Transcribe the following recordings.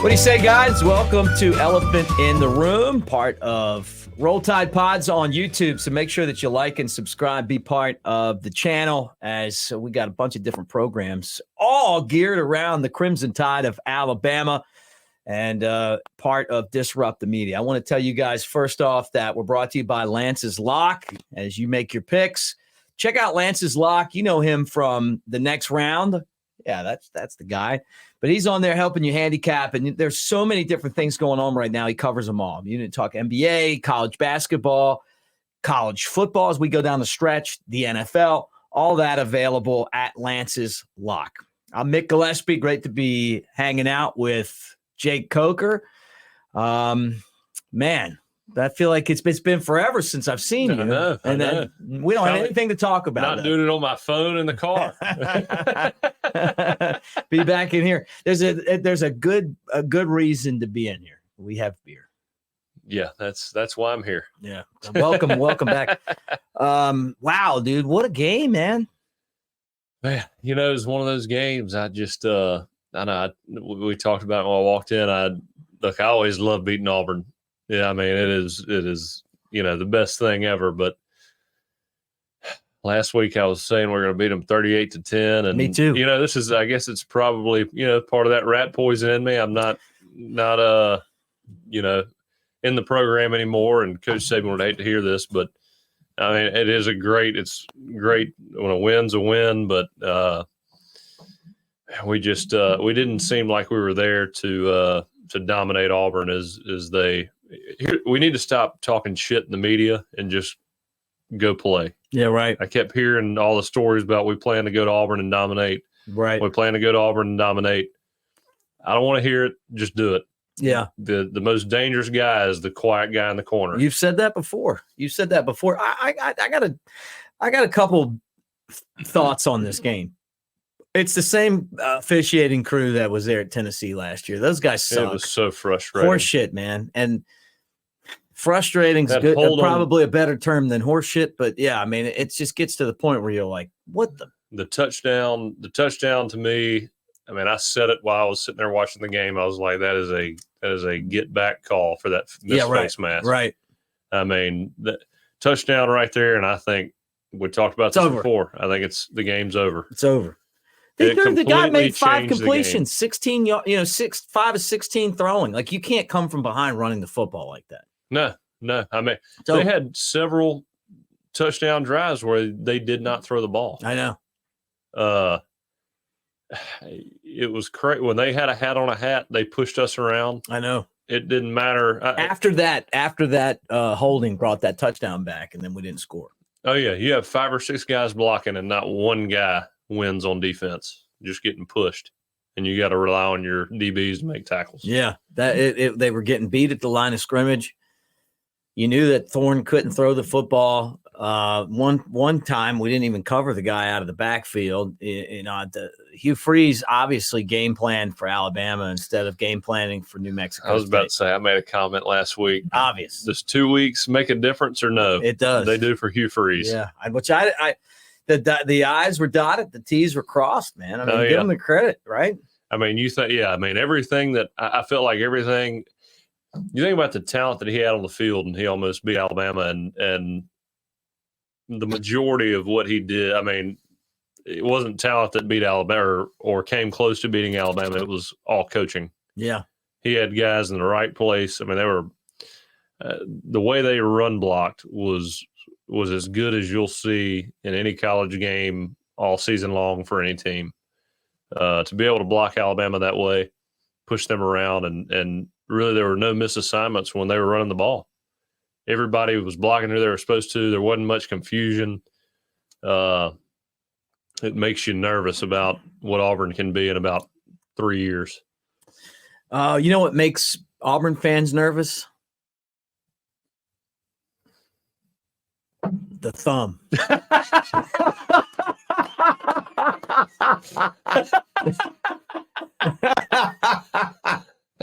What do you say, guys? Welcome to Elephant in the Room, part of Roll Tide Pods on YouTube. So make sure that you like and subscribe, be part of the channel, as we got a bunch of different programs all geared around the Crimson Tide of Alabama and part of Disrupt the Media. I want to tell you guys first off that we're brought to you by Lance's Lock. As you make your picks, check out Lance's Lock. You know him from The Next Round. Yeah, that's the guy. But he's on there helping you handicap, and there's so many different things going on right now. He covers them all. You need to talk NBA, college basketball, college football as we go down the stretch, the NFL, all that available at Lance's Lock. I'm Mick Gillispie. Great to be hanging out with Jake Coker. Man, I feel like it's been forever since I've seen you. I know. We don't have anything to talk about. Not doing it on my phone in the car. Be back in here. There's a good reason to be in here. We have beer. Yeah, that's why I'm here. Yeah. Welcome back. Wow, dude, what a game, man. Man, it's one of those games. I just I know we talked about it when I walked in. I always love beating Auburn. Yeah, I mean, it is, the best thing ever. But last week I was saying we're going to beat them 38-10. And, me too. This is, I guess it's probably, part of that rat poison in me. I'm not in the program anymore. And Coach Saban would hate to hear this, but I mean, it's great when a win's a win, but we just, we didn't seem like we were there to dominate Auburn as they. We need to stop talking shit in the media and just go play. Yeah, right. I kept hearing all the stories about we plan to go to Auburn and dominate. Right. We plan to go to Auburn and dominate. I don't want to hear it. Just do it. Yeah. The most dangerous guy is the quiet guy in the corner. You've said that before. I got a couple thoughts on this game. It's the same officiating crew that was there at Tennessee last year. Those guys suck. It was so frustrating. Horse shit, man. And frustrating is good. Probably a better term than horse shit. But yeah, I mean, it just gets to the point where you're like, what the touchdown to me. I mean, I said it while I was sitting there watching the game. I was like, that is a get back call for that face mask. Right. I mean, the touchdown right there. And I think we talked about this before. I think the game's over. It's over. The guy made 5 completions, 16, 5 of 16 throwing. Like, you can't come from behind running the football like that. No. I mean, they had several touchdown drives where they did not throw the ball. I know. It was crazy. When they had a hat on a hat, they pushed us around. I know. It didn't matter. After that, holding brought that touchdown back, and then we didn't score. Oh, yeah. You have 5 or 6 guys blocking, and not one guy wins on defense, just getting pushed, and you got to rely on your DBs to make tackles. Yeah, they were getting beat at the line of scrimmage. You knew that Thorne couldn't throw the football. One time we didn't even cover the guy out of the backfield. Hugh Freeze obviously game planned for Alabama instead of game planning for New Mexico. I was about to say, I made a comment last week. Obvious. Does 2 weeks make a difference or no? It does. They do for Hugh Freeze. Yeah, the I's were dotted, the T's were crossed, man. I mean, give them the credit, right? I mean, everything that I felt like everything. You think about the talent that he had on the field, and he almost beat Alabama, and the majority of what he did. I mean, it wasn't talent that beat Alabama or came close to beating Alabama. It was all coaching. Yeah, he had guys in the right place. I mean, they were the way they run blocked was as good as you'll see in any college game all season long for any team. To be able to block Alabama that way, push them around, and really there were no misassignments when they were running the ball. Everybody was blocking who they were supposed to. There wasn't much confusion. It makes you nervous about what Auburn can be in about 3 years. You know what makes Auburn fans nervous? The thumb.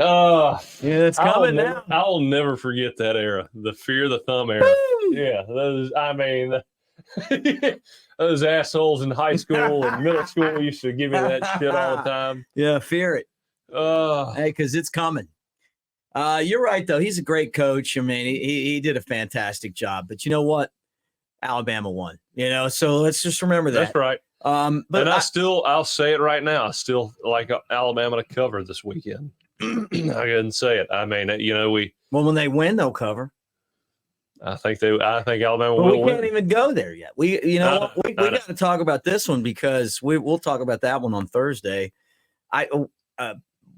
Oh, yeah, it's coming now. I'll never forget that era, the fear of the thumb era. Yeah, those assholes in high school and middle school used to give me that shit all the time. Yeah, fear it. Hey, because it's coming. You're right, though. He's a great coach. I mean, he did a fantastic job. But you know what? Alabama won. So let's just remember that. That's right. But I'll say it right now. I still like Alabama to cover this weekend. I couldn't say it. I mean, well, when they win, they'll cover. I think Alabama will win. We can't even go there yet. We got to talk about this one because we'll talk about that one on Thursday.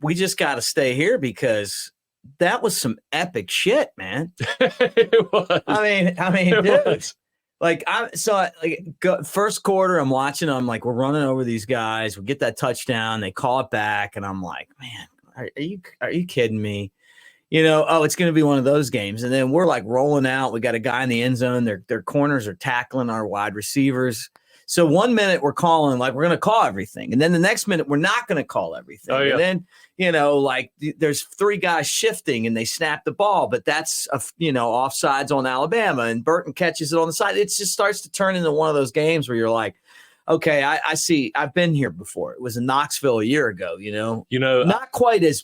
We just got to stay here because that was some epic shit, man. It was. I mean, dude. Like first quarter, I'm watching. I'm like, we're running over these guys. We get that touchdown. They call it back, and I'm like, man, are you kidding me? It's going to be one of those games. And then we're like rolling out. We got a guy in the end zone. Their corners are tackling our wide receivers. So 1 minute we're calling, like we're going to call everything. And then the next minute we're not going to call everything. Oh, yeah. And then, there's three guys shifting and they snap the ball, but that's, offsides on Alabama. And Burton catches it on the side. It just starts to turn into one of those games where you're like, okay, I see. I've been here before. It was in Knoxville a year ago, not quite as.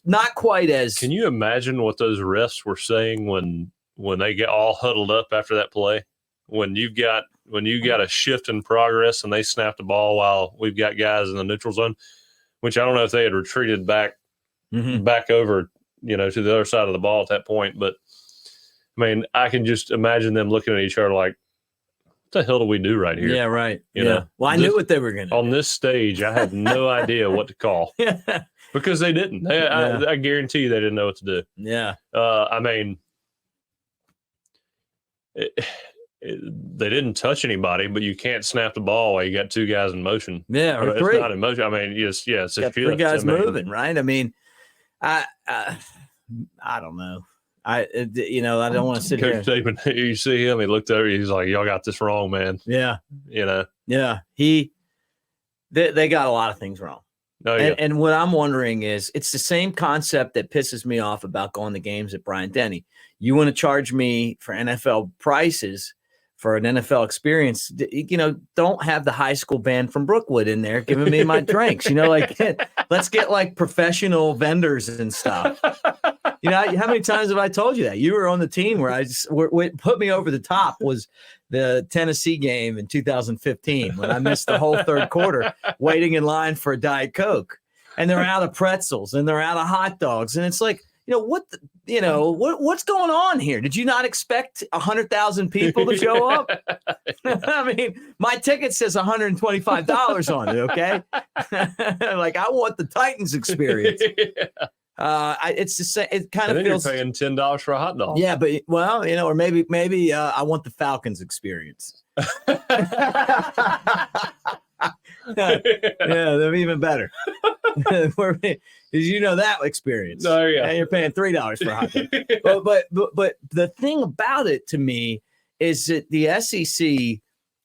Can you imagine what those refs were saying when they get all huddled up after that play? When you got a shift in progress and they snap the ball while we've got guys in the neutral zone, which I don't know if they had retreated back over, to the other side of the ball at that point. But I mean, I can just imagine them looking at each other like, what the hell do we do right here? Yeah, right. You know? Well, I knew what they were going to do. On this stage, I had no idea what to call because they didn't. I guarantee you they didn't know what to do. Yeah. I mean, they didn't touch anybody, but you can't snap the ball while you got two guys in motion. Yeah, or it's three. not in motion. I mean, it's a got shift. Three guys moving, right? I mean, I don't know. I don't want to sit Coach here. Saban, you see him? He looked over. He's like, "Y'all got this wrong, man." Yeah. Yeah. They got a lot of things wrong. Oh, yeah. And what I'm wondering is, it's the same concept that pisses me off about going to games at Bryant-Denny. You want to charge me for NFL prices for an NFL experience, don't have the high school band from Brookwood in there giving me my drinks. Let's get like professional vendors and stuff. How many times have I told you that? You were on the team where what put me over the top was the Tennessee game in 2015 when I missed the whole third quarter waiting in line for a Diet Coke. And they're out of pretzels and they're out of hot dogs. And it's like, what's going on here? Did you not expect 100,000 people to show up? I mean, my ticket says $125 on it. Okay. Like, I want the Titans experience. It's the same. It kind of feels you're paying $10 for a hot dog. Yeah, but or maybe I want the Falcons experience. Yeah, they're even better. Did you know that experience? Oh, yeah. And you're paying $3 for a hot dog. but the thing about it to me is that the SEC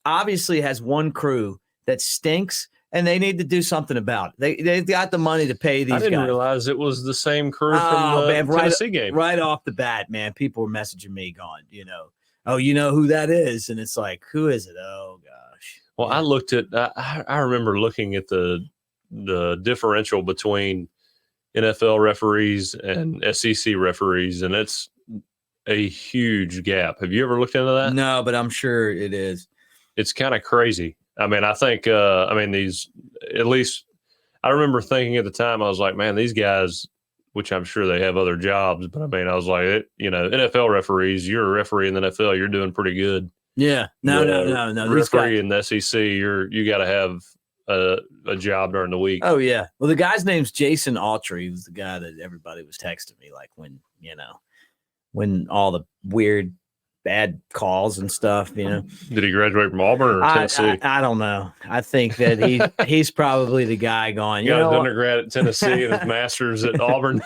obviously has one crew that stinks, and they need to do something about it. They've got the money to pay these guys. I didn't realize it was the same crew from the Tennessee game. Right off the bat, man, people were messaging me going, oh, you know who that is? And it's like, who is it? Oh, gosh. Well, yeah. I remember looking at the differential between NFL referees and SEC referees, and it's a huge gap. Have you ever looked into that? No, but I'm sure it is. It's kind of crazy. I mean, I think, these, at least I remember thinking at the time, I was like, man, these guys, which I'm sure they have other jobs, but I mean, I was like, NFL referees, you're a referee in the NFL, you're doing pretty good. Yeah. No. Referee in the SEC, you got to have a job during the week. Oh, yeah. Well, the guy's name's Jason Autry. He was the guy that everybody was texting me, like when all the weird bad calls and stuff, Did he graduate from Auburn or Tennessee? I don't know. I think that he's probably the guy going. He got his undergrad at Tennessee and his master's at Auburn.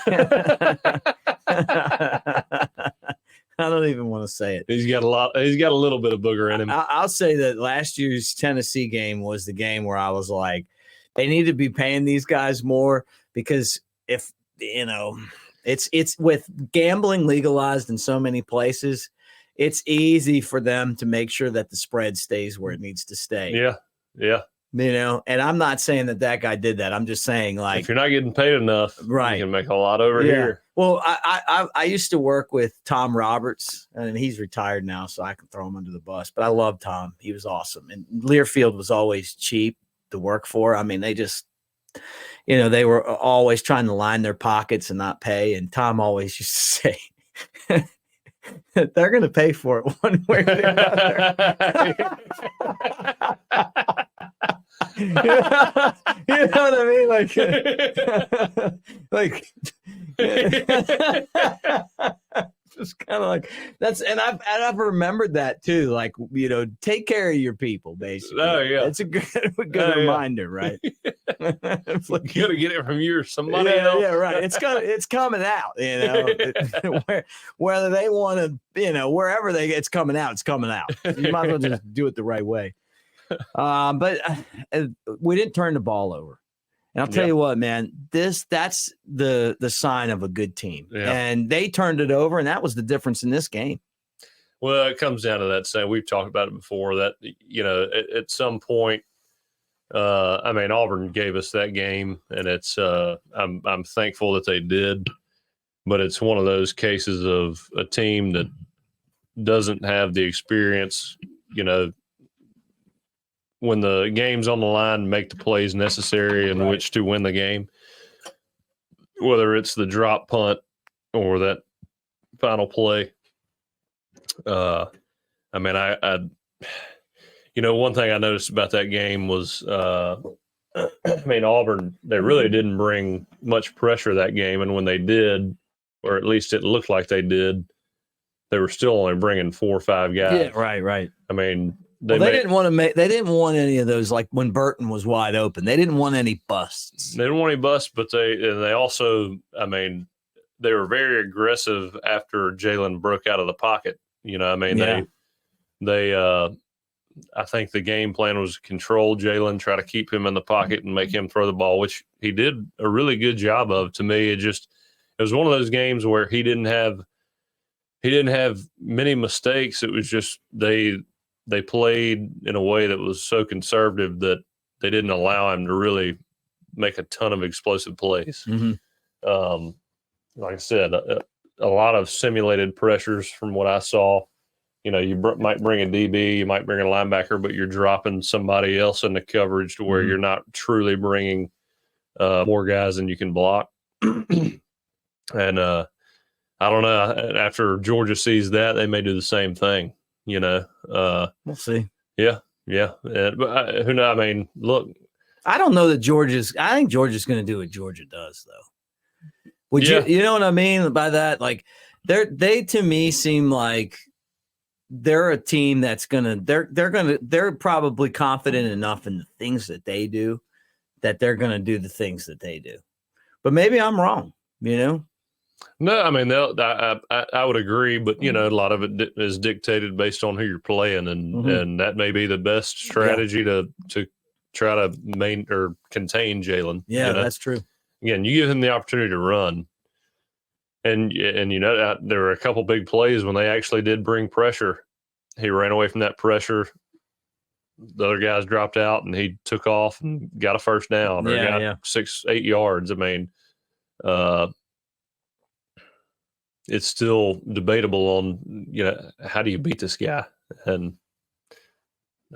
I don't even want to say it. He's got a little bit of booger in him. I'll say that last year's Tennessee game was the game where I was like, they need to be paying these guys more, because if it's with gambling legalized in so many places, it's easy for them to make sure that the spread stays where it needs to stay. Yeah. And I'm not saying that guy did that. I'm just saying, like, if you're not getting paid enough, right, you can make a lot over here. Well, I used to work with Tom Roberts, and he's retired now, so I can throw him under the bus. But I love Tom; he was awesome, and Learfield was always cheap to work for. I mean, they just, they were always trying to line their pockets and not pay. And Tom always used to say, "They're going to pay for it one way or the other." You know what I mean? Like just kind of like that's, and I've remembered that too. Like, take care of your people, basically. Oh yeah, it's a good reminder, right? It's like, you gotta get it from you or somebody else. Yeah, right. It's coming out. Whether they want to, wherever it's coming out, it's coming out. You might as well just do it the right way. But we didn't turn the ball over. And I'll tell you what, man, that's the sign of a good team. Yeah. And they turned it over, and that was the difference in this game. Well, it comes down to that same. We've talked about it before, that, at some point, Auburn gave us that game, and it's I'm thankful that they did. But it's one of those cases of a team that doesn't have the experience, when the game's on the line, make the plays necessary in which to win the game, whether it's the drop punt or that final play. One thing I noticed about that game was, Auburn, they really didn't bring much pressure that game. And when they did, or at least it looked like they did, they were still only bringing 4 or 5 guys. Yeah, right. They didn't want to they didn't want any of those, like when Burton was wide open. They didn't want any busts. They didn't want any busts, but they also, they were very aggressive after Jalen broke out of the pocket. I think the game plan was control Jalen, try to keep him in the pocket and make him throw the ball, which he did a really good job of. To me, it was one of those games where he didn't have many mistakes. It was just they played in a way that was so conservative that they didn't allow him to really make a ton of explosive plays. Mm-hmm. Like I said, a lot of simulated pressures from what I saw. You might bring a DB, you might bring a linebacker, but you're dropping somebody else in the coverage to where you're not truly bringing more guys than you can block. And I don't know. After Georgia sees that, they may do the same thing. We'll see. Yeah. But who knows? Look, I don't know that I think Georgia's going to do what Georgia does, though. You know what I mean by that? Like, they to me seem like they're a team that's they're probably confident enough in the things that they do that they're going to do the things that they do. But maybe I'm wrong, No, I would agree, but a lot of it is dictated based on who you're playing, and that may be the best strategy to try to contain Jalen. Yeah, that's true. Again, you give him the opportunity to run, and there were a couple big plays when they actually did bring pressure. He ran away from that pressure. The other guys dropped out, and he took off and got a first down or got 6-8 yards. It's still debatable on, how do you beat this guy? And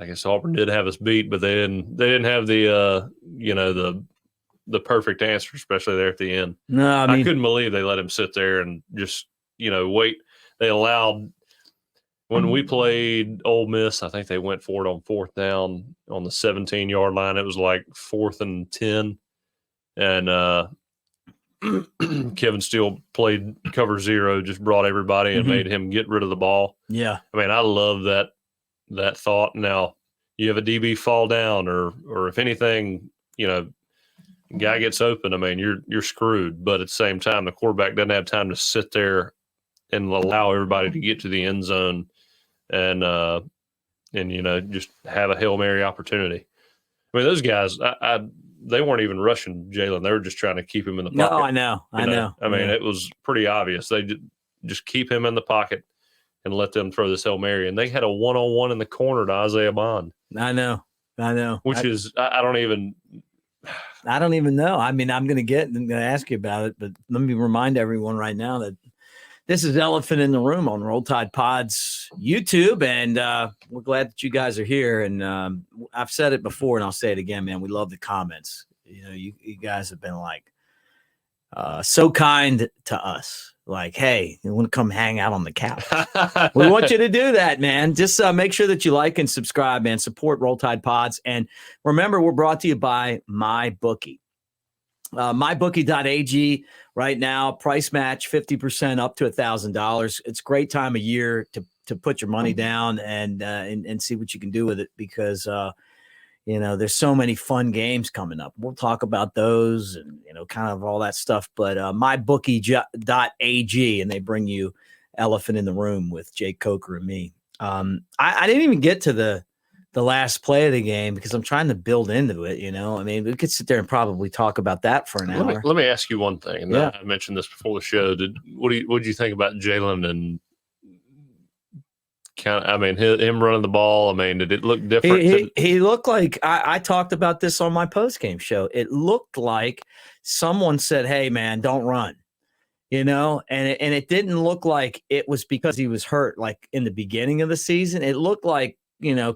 I guess Auburn did have us beat, but they didn't have the perfect answer, especially there at the end. No, I couldn't believe they let him sit there and just, wait. They allowed, when we played Ole Miss, I think they went for it on 4th down on the 17-yard line. It was like 4th and 10. And, Kevin Steele played cover 0, just brought everybody and made him get rid of the ball. Yeah. I love that thought. Now, you have a DB fall down or if anything, guy gets open, you're screwed. But at the same time, the quarterback doesn't have time to sit there and allow everybody to get to the end zone and just have a Hail Mary opportunity. Those guys, they weren't even rushing Jalen. They were just trying to keep him in the pocket. No, I know. It was pretty obvious. They just keep him in the pocket and let them throw this Hail Mary. And they had a one-on-one in the corner to Isaiah Bond. I know. I know. Which is, I don't even know. I mean, I'm going to ask you about it, but let me remind everyone right now that this is Elephant in the Room on Roll Tide Pods YouTube, and we're glad that you guys are here. And I've said it before, and I'll say it again, man. We love the comments. You know, you guys have been like so kind to us. Like, hey, you want to come hang out on the couch? We want you to do that, man. Just make sure that you like and subscribe, man. Support Roll Tide Pods. And remember, we're brought to you by MyBookie. MyBookie.ag right now, price match 50% up to $1,000. It's a great time of year to put your money down and see what you can do with it, because there's so many fun games coming up. We'll talk about those and kind of all that stuff. But MyBookie.ag, and they bring you Elephant in the Room with Jake Coker and me. I didn't even get to the last play of the game because I'm trying to build into it. I mean, we could sit there and probably talk about that for an hour. Let me ask you one thing. And I mentioned this before the show. What did you think about Jalen and him running the ball? I mean, did it look different? He looked like I talked about this on my post-game show. It looked like someone said, "Hey, man, don't run," and it didn't look like it was because he was hurt. Like in the beginning of the season, it looked like,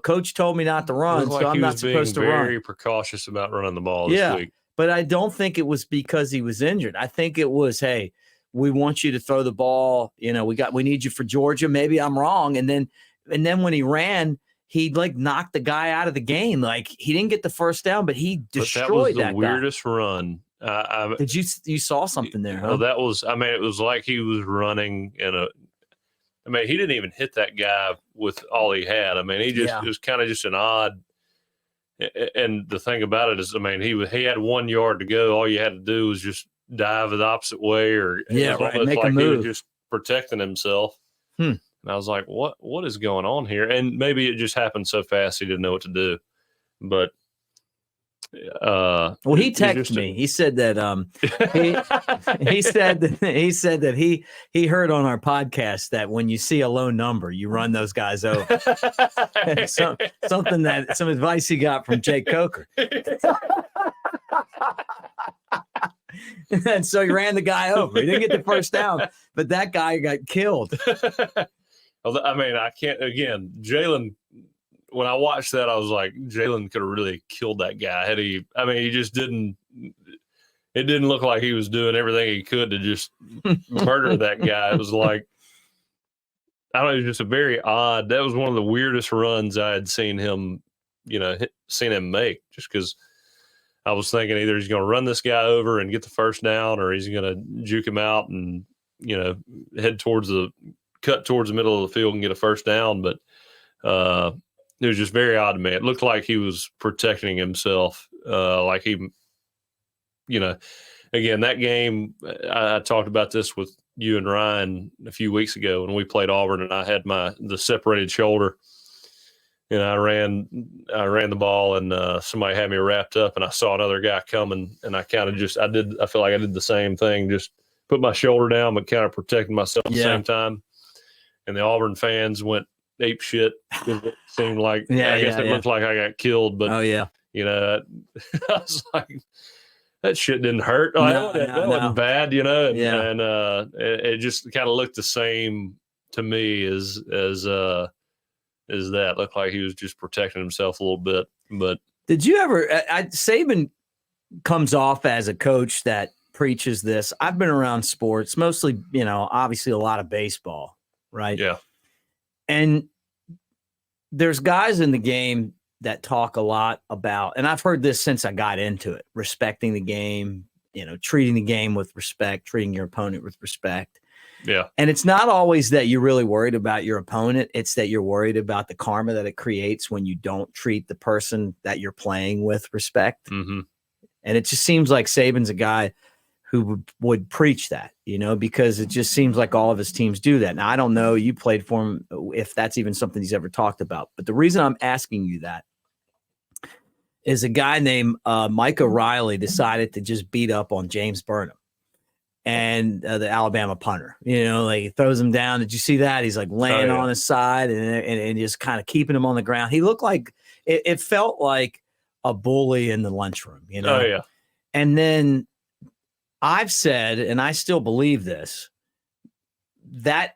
coach told me not to run, so I'm not supposed to run. Very precautious about running the ball this week. But I don't think it was because he was injured. I think it was, hey, we want you to throw the ball. We need you for Georgia. Maybe I'm wrong. And then when he ran, he like knocked the guy out of the game. Like he didn't get the first down, but he destroyed that guy. That was the weirdest run. Did you saw something there? Huh? That was. It was like he was running he didn't even hit that guy with all he had. It was kind of just an odd. And the thing about it is, he had 1 yard to go. All you had to do was just dive the opposite way, or make a move. He was just protecting himself. And I was like, what is going on here? And maybe it just happened so fast he didn't know what to do. But he texted me. He said that he said that he heard on our podcast that when you see a low number, you run those guys over. Some advice he got from Jake Coker. And so he ran the guy over. He didn't get the first down, but that guy got killed. I can't, again, Jalen, when I watched that, I was like, Jalen could have really killed that guy. He just didn't, it didn't look like he was doing everything he could to just murder that guy. It was like, I don't know, it was just a very odd, that was one of the weirdest runs I had seen him, seen him make, just because I was thinking either he's going to run this guy over and get the first down, or he's going to juke him out and, cut towards the middle of the field and get a first down. But it was just very odd to me. It looked like he was protecting himself. Like he, again, that game, I talked about this with you and Ryan a few weeks ago when we played Auburn, and I had the separated shoulder. And I ran the ball, and somebody had me wrapped up, and I saw another guy coming, and I kind of I feel like I did the same thing, just put my shoulder down, but kind of protecting myself at the same time. And the Auburn fans went ape shit. It seemed like, I guess it looked like I got killed, but I was like, that shit didn't hurt. That wasn't bad, and it just kind of looked the same to me as that. Looked like he was just protecting himself a little bit. But did you ever? Saban comes off as a coach that preaches this. I've been around sports, mostly, obviously a lot of baseball, right? Yeah. And there's guys in the game that talk a lot about, and I've heard this since I got into it, respecting the game, treating the game with respect, treating your opponent with respect. Yeah. And it's not always that you're really worried about your opponent. It's that you're worried about the karma that it creates when you don't treat the person that you're playing with respect. Mm-hmm. And it just seems like Saban's a guy who would preach that, because it just seems like all of his teams do that. Now, I don't know, you played for him, if that's even something he's ever talked about. But the reason I'm asking you that is a guy named Mike O'Reilly decided to just beat up on James Burnham. and the Alabama punter. Like he throws him down. Did you see that? He's like laying on his side and just kind of keeping him on the ground. He looked like it felt like a bully in the lunchroom. Oh yeah. And then I've said, and I still believe this, that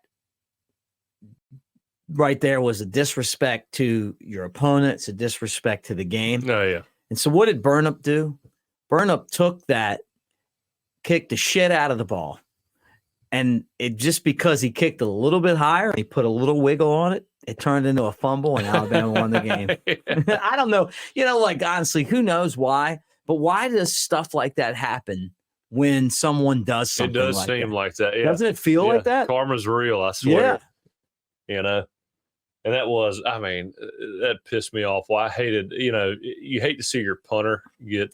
right there was a disrespect to your opponent. It's a disrespect to the game. Oh yeah. And so what did Burnup do? Burnup took that, kicked the shit out of the ball. And it just because he kicked a little bit higher, he put a little wiggle on it, it turned into a fumble and Alabama won the game. I don't know. Like honestly, who knows why? But why does stuff like that happen when someone does something like that? It does seem like that. Yeah. Doesn't it feel like that? Karma's real, I swear. Yeah. And that was, that pissed me off. Well, I hated, you hate to see your punter get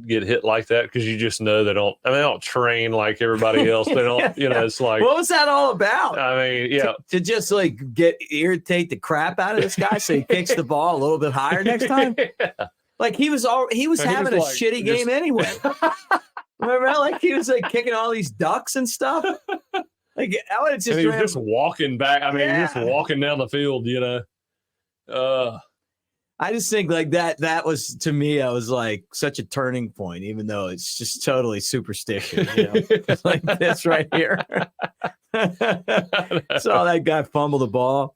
hit like that because you just know they don't train like everybody else. They don't, it's like. What was that all about? To just like irritate the crap out of this guy so he kicks the ball a little bit higher next time? Yeah. Like he was having a shitty game anyway. Remember, like he was like kicking all these ducks and stuff. Like I would just. He was just walking back. Just walking down the field. I just think like that was to me. I was like such a turning point, even though it's just totally superstition. Like this right here. Saw that guy fumble the ball.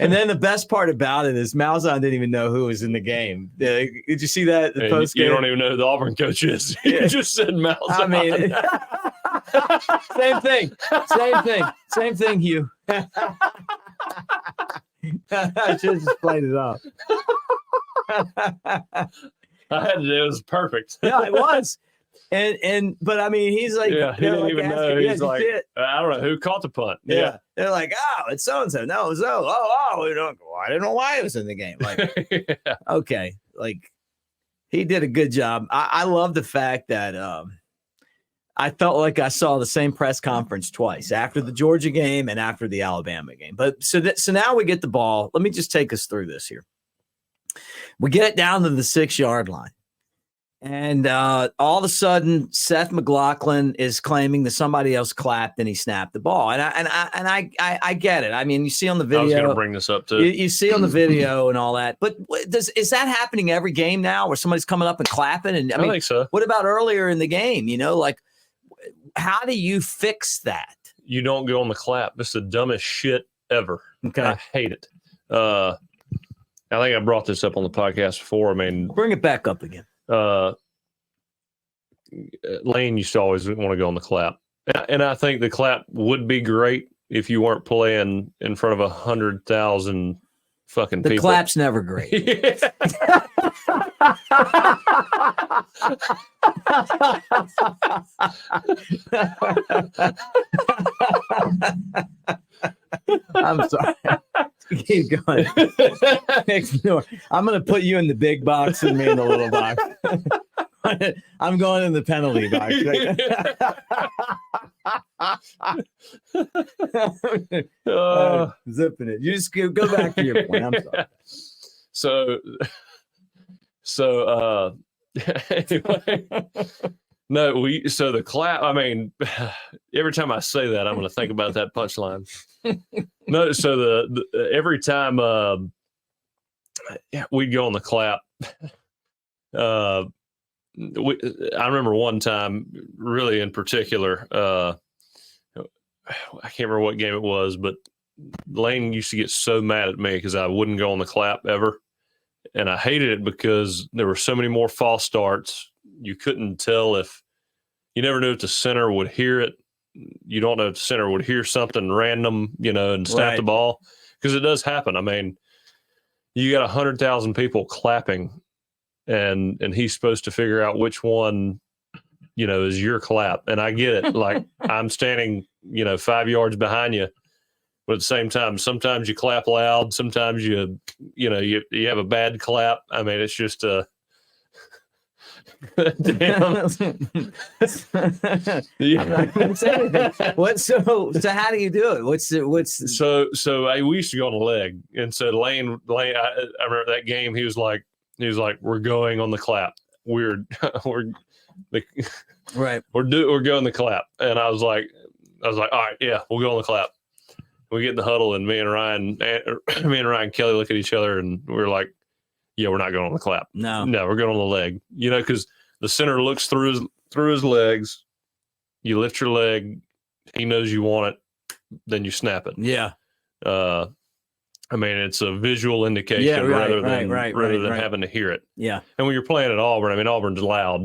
And then the best part about it is Malzahn didn't even know who was in the game. Did you see that? The post game? You don't even know who the Auburn coach is. You just said Malzahn. Same thing, Hugh. I should have just played it off. I had to do it. It was perfect. Yeah, it was. But he's like, he didn't even know. He's like, I don't know who caught the punt. Yeah. They're like, oh, it's so and so. No, so I didn't know why he was in the game. Like, okay, like he did a good job. I love the fact that I felt like I saw the same press conference twice, after the Georgia game and after the Alabama game. But so now we get the ball. Let me just take us through this here. We get it down to the 6-yard line. And all of a sudden, Seth McLaughlin is claiming that somebody else clapped and he snapped the ball. And I get it. You see on the video. I was going to bring this up too. You see on the video and all that. But is that happening every game now, where somebody's coming up and clapping? And I think so. What about earlier in the game? Like, how do you fix that? You don't go on the clap. It's the dumbest shit ever. Okay, I hate it. I think I brought this up on the podcast before. Bring it back up again. Lane used to always want to go on the clap, and I think the clap would be great if you weren't playing in front of 100,000 fucking people. The clap's never great. I'm sorry. Keep going. Ignore. I'm going to put you in the big box and me in the little box. I'm going in the penalty box. Zipping it. You just go back to your point. I'm sorry. So anyway. So the clap, every time I say that, I'm going to think about that punchline. No, so the every time we'd go on the clap, I remember one time really in particular, I can't remember what game it was, but Lane used to get so mad at me because I wouldn't go on the clap ever. And I hated it because there were so many more false starts. You couldn't tell you never knew if the center would hear it. You don't know if the center would hear something random, and snap the ball, because it does happen. You got 100,000 people clapping, and he's supposed to figure out which one, is your clap. And I get it. Like I'm standing, 5 yards behind you, but at the same time, sometimes you clap loud. Sometimes you have a bad clap. It's just damn. So how do you do it? So we used to go on the leg, and so Lane I remember that game. He was like, we're going on the clap. Right. We're going the clap. And I was like, all right, yeah, we'll go on the clap. We get in the huddle, and me and Ryan Kelly look at each other, and we're like, yeah, we're not going on the clap. No, we're going on the leg. Because the center looks through his legs. You lift your leg. He knows you want it. Then you snap it. Yeah. It's a visual indication rather than having to hear it. Yeah. And when you're playing at Auburn, Auburn's loud.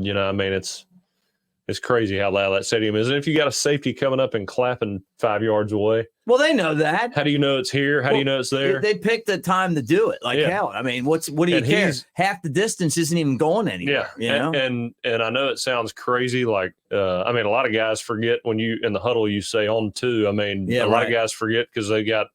It's crazy how loud that stadium is. And if you got a safety coming up and clapping 5 yards away, well, they know that. How do you know it's here? How do you know it's there? They picked the time to do it. Hell, what do you care? Half the distance isn't even going anywhere. Yeah. And I know it sounds crazy. A lot of guys forget when you in the huddle you say on two. A lot of guys forget because they're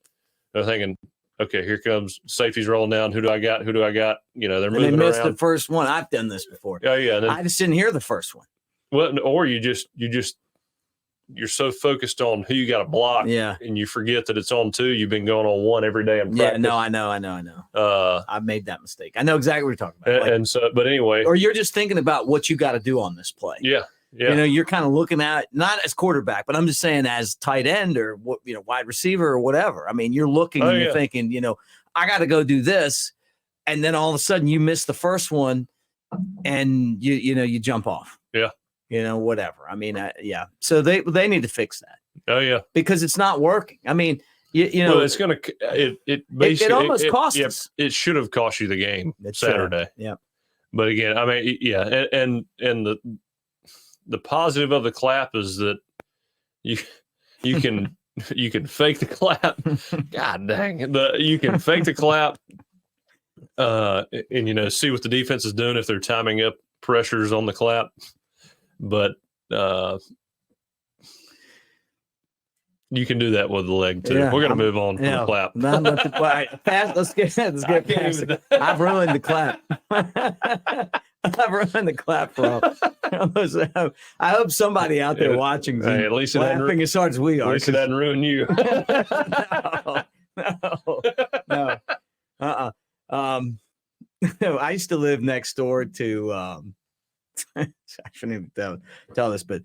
thinking, okay, here comes safety's rolling down. Who do I got? They're moving around. They missed the first one. I've done this before. Yeah. I just didn't hear the first one. Well, or you're so focused on who you got to block, and you forget that it's on two. You've been going on one every day in practice. Yeah, no, I know. I've made that mistake. I know exactly what you're talking about. But anyway, or you're just thinking about what you got to do on this play. Yeah. You're kind of looking at not as quarterback, but I'm just saying as tight end or wide receiver or whatever. You're looking and you're thinking, I got to go do this, and then all of a sudden you miss the first one, and you jump off. Yeah. Whatever. So they need to fix that. Oh yeah, because it's not working. Well, it's gonna it almost cost us. It should have cost you the game Saturday. Yeah, but again, and the positive of the clap is that you can fake the clap. God dang it, you can fake the clap, and see what the defense is doing if they're timing up pressures on the clap. But you can do that with the leg too. We're going to move on from the clap. Let's get past it. I've ruined the clap. I've ruined the clap for all. I hope somebody out there watching is at least laughing as hard as we are. At least it doesn't ruin you. No. I used to live next door to I shouldn't even tell this, but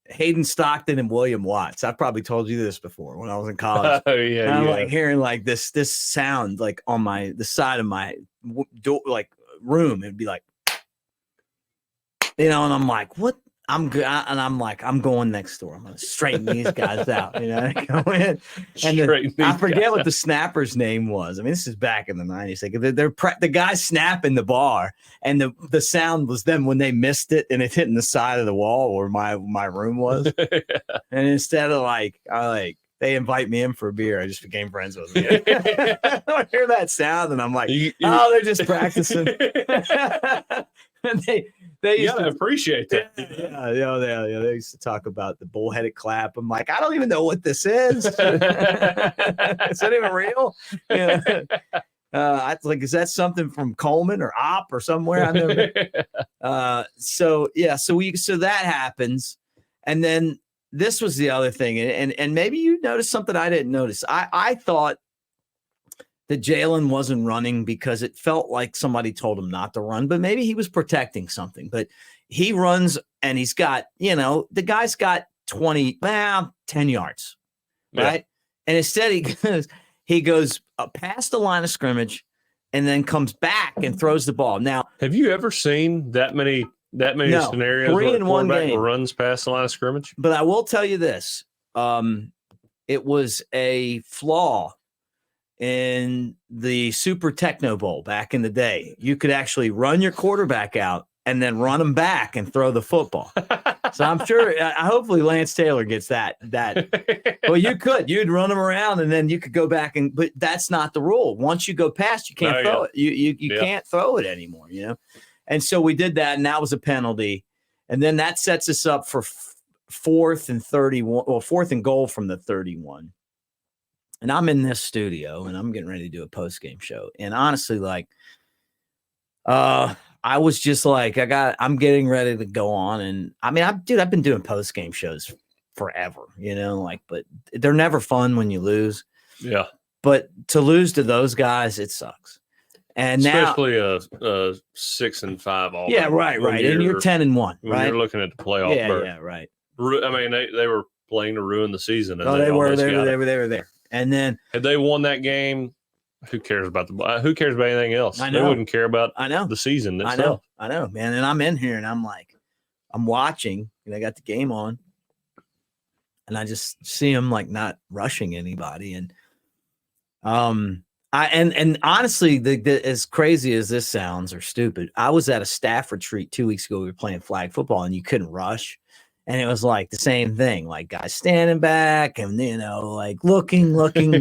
Hayden Stockton and William Watts. I've probably told you this before when I was in college. Oh yeah, and I'm hearing this sound on the side of my door, room. It'd be and I'm like, what? I'm good, and I'm going next door. I'm gonna straighten these guys out. Go in, and I forget what the snapper's name was. This is back in the 90s. The guy snapping the bar, and the sound was them when they missed it and it hitting the side of the wall where my room was. And instead of they invite me in for a beer, I just became friends with them. I hear that sound, and I'm like, they're just practicing. And they used to appreciate that. Yeah. They used to talk about the bullheaded clap. I'm like, I don't even know what this is. Is that even real? Is that something from Coleman or Op or somewhere? I've never. So that happens, and then this was the other thing, and maybe you noticed something I didn't notice. I thought that Jalen wasn't running because it felt like somebody told him not to run, but maybe he was protecting something. But he runs, and he's got, the guy's got 10 yards, right? And instead he goes past the line of scrimmage and then comes back and throws the ball. Now, have you ever seen that many scenarios where a quarterback runs past the line of scrimmage? But I will tell you this. It was a flaw in the Super Techno Bowl back in the day. You could actually run your quarterback out and then run him back and throw the football. So I'm sure, hopefully Lance Taylor gets that. Well, you'd run him around and then you could go back but that's not the rule. Once you go past, you can't throw it. You can't throw it anymore, And so we did that, and that was a penalty. And then that sets us up for fourth and goal from the 31. And I'm in this studio, and I'm getting ready to do a post-game show. And honestly, I was just I'm getting ready to go on. And I've been doing post-game shows forever, but they're never fun when you lose. Yeah. But to lose to those guys, it sucks. And now, especially a 6-5 Auburn. yeah, right. And you're 10-1, when right? you're looking at the playoff berth. Yeah, right. I mean, they were playing to ruin the season. And they were there. And then had they won that game, who cares about anything else? I know. They wouldn't care about the season itself. I know, man. And I'm in here and I'm like, I'm watching and I got the game on and I just see him like not rushing anybody. And and honestly, as crazy as this sounds or stupid, I was at a staff retreat 2 weeks ago. We were playing flag football and you couldn't rush. And it was like the same thing, like guys standing back and, like looking. And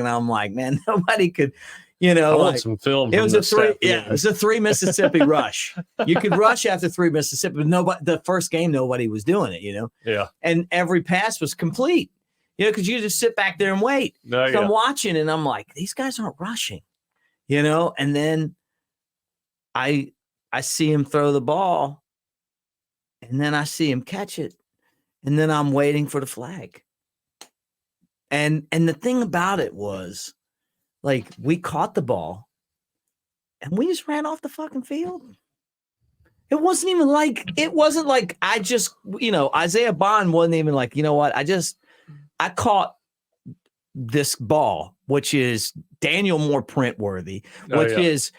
I'm like, man, nobody could, I want some film. It was it was a 3 Mississippi rush. You could rush after 3 Mississippi, but the first game, nobody was doing it, Yeah. And every pass was complete, because you just sit back there and wait. I'm watching and I'm like, these guys aren't rushing, and then I see him throw the ball. And then I see him catch it. And then I'm waiting for the flag. And the thing about it was, like, we caught the ball and we just ran off the fucking field. It wasn't like I just, Isaiah Bond wasn't even like, you know what? I caught this ball, which is Daniel Moore print worthy, which is,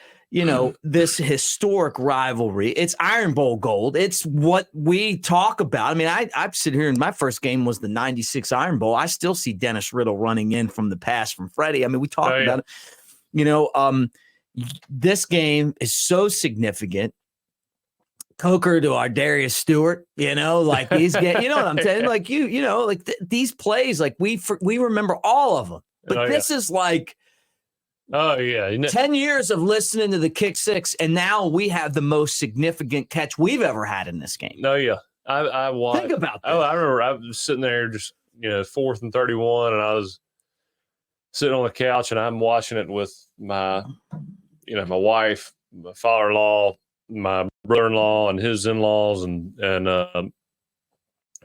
this historic rivalry. It's Iron Bowl gold. It's what we talk about. I mean, I sit here and my first game was the 96 Iron Bowl. I still see Dennis Riddle running in from the pass from Freddie. I mean, we talk about it. This game is so significant. Coker to our Darius Stewart, like these get, you know what I'm saying? Like these plays, like we remember all of them. But this is like, 10 years of listening to the Kick Six, and now we have the most significant catch we've ever had in this game. I watched. Think about that. I remember I was sitting there just 4th and 31, and I was sitting on the couch, and I'm watching it with my my wife, my father-in-law, my brother-in-law, and his in-laws, and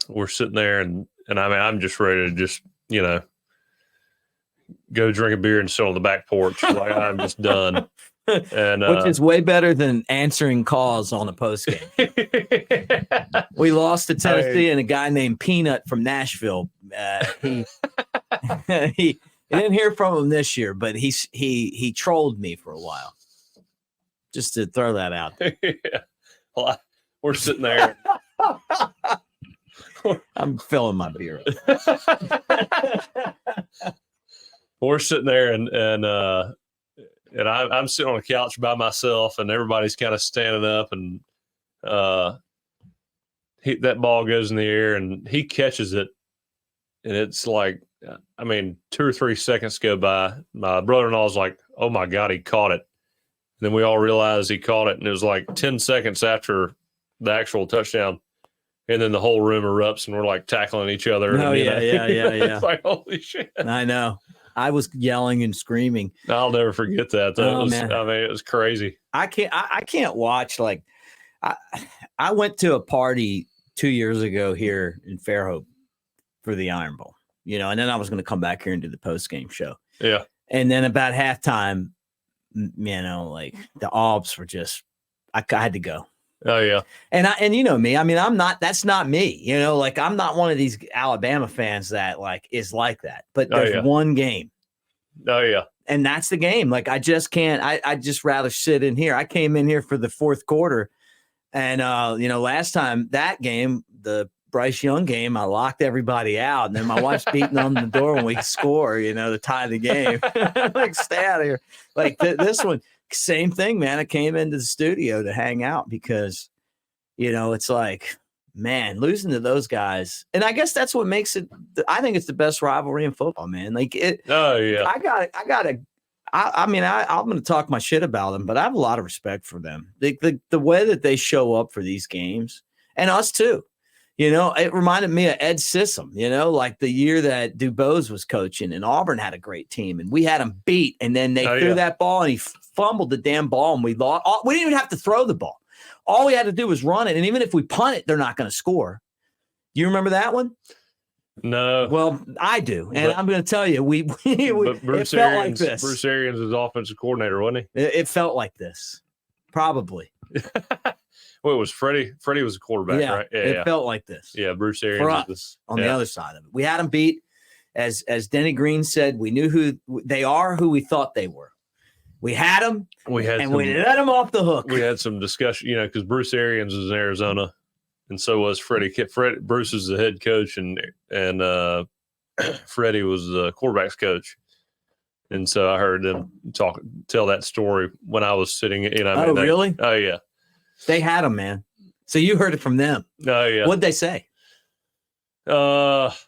we're sitting there, and I mean, I'm just ready to just go drink a beer and sit on the back porch. Like, I'm just done. And which is way better than answering calls on a post game. We lost to Tennessee, and a guy named Peanut from Nashville. He didn't hear from him this year, but he trolled me for a while. Just to throw that out there. Well, we're sitting there. I'm filling my beer up. We're sitting there, and I'm sitting on a couch by myself, and everybody's kind of standing up, and that ball goes in the air, and he catches it, and it's like, I mean, 2 or 3 seconds go by. My brother-in-law's like, "Oh my God, he caught it!" And then we all realized he caught it, and it was like 10 seconds after the actual touchdown. And then the whole room erupts, and we're like tackling each other. Oh, yeah. It's like, holy shit. I know. I was yelling and screaming. I'll never forget that. It was crazy. I can't watch. Like, I went to a party 2 years ago here in Fairhope for the Iron Bowl, and then I was going to come back here and do the post-game show. Yeah. And then about halftime, like the Aubs were just, I had to go. Oh yeah. And you know me, I mean, that's not me, like I'm not one of these Alabama fans that like is like that, but there's one game. Oh yeah. And that's the game. Like, I just can't, I just rather sit in here. I came in here for the fourth quarter and, last time that game, the Bryce Young game, I locked everybody out. And then my wife's beating on the door when we score, to tie the game. Like, stay out of here. Like this one, same thing, man. I came into the studio to hang out because, it's like, man, losing to those guys. And I guess that's what makes it, I think it's the best rivalry in football, man. Like it. Oh yeah. I'm going to talk my shit about them, but I have a lot of respect for them. The way that they show up for these games, and us too. It reminded me of Ed Sissom, like the year that Dubose was coaching and Auburn had a great team and we had him beat. And then they threw that ball and he fumbled the damn ball and we lost. We didn't even have to throw the ball. All we had to do was run it. And even if we punt it, they're not going to score. You remember that one? No. Well, I do, and I'm going to tell you, But it felt like this. Bruce Arians was offensive coordinator, wasn't he? It felt like this, probably. Well, it was Freddie. Freddie was a quarterback, right? Yeah, it felt like this. Yeah, Bruce Arians for us on the other side of it. We had them beat, as Denny Green said. We knew who they are, who we thought they were. We had them, we let them off the hook. We had some discussion, because Bruce Arians was in Arizona, and so was Freddie. Bruce was the head coach, and Freddie was the quarterback's coach. And so I heard them tell that story when I was sitting. Really? Oh, yeah. They had them, man. So you heard it from them. Oh, yeah. What'd they say? Just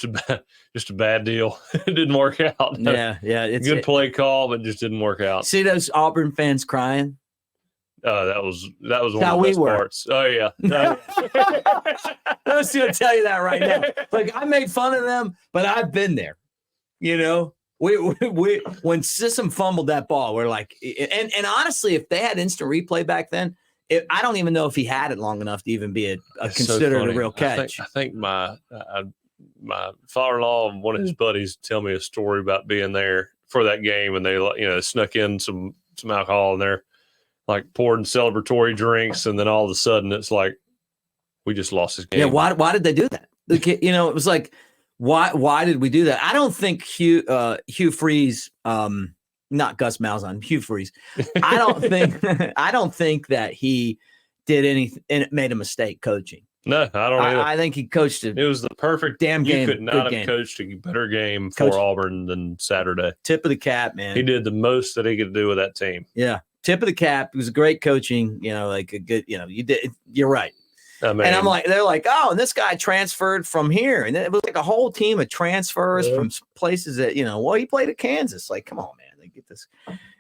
a bad deal. It didn't work out. Yeah. It's good play call, but just didn't work out. See those Auburn fans crying? That was one of the best parts. Oh yeah. I was going to tell you that right now. Like, I made fun of them, but I've been there. We when Sissom fumbled that ball, we're like, and honestly, if they had instant replay back then, I don't even know if he had it long enough to even be considered a real catch. I think my father-in-law and one of his buddies tell me a story about being there for that game, and they snuck in some alcohol, and they're like pouring celebratory drinks, and then all of a sudden it's like, we just lost this game. Yeah, why did they do that? It was like, why did we do that? I don't think Hugh Freeze, not Gus Malzahn, Hugh Freeze. I don't think that he did anything and it made a mistake coaching. No, I don't either. I think he coached it. It was the perfect damn game. You could not have coached a better game for Auburn than Saturday. Tip of the cap, man. He did the most that he could do with that team. Yeah. Tip of the cap. It was great coaching, like a good, you're right. And I'm like, they're like, oh, and this guy transferred from here. And it was like a whole team of transfers from places that, he played at Kansas. Like, come on, man, they get this.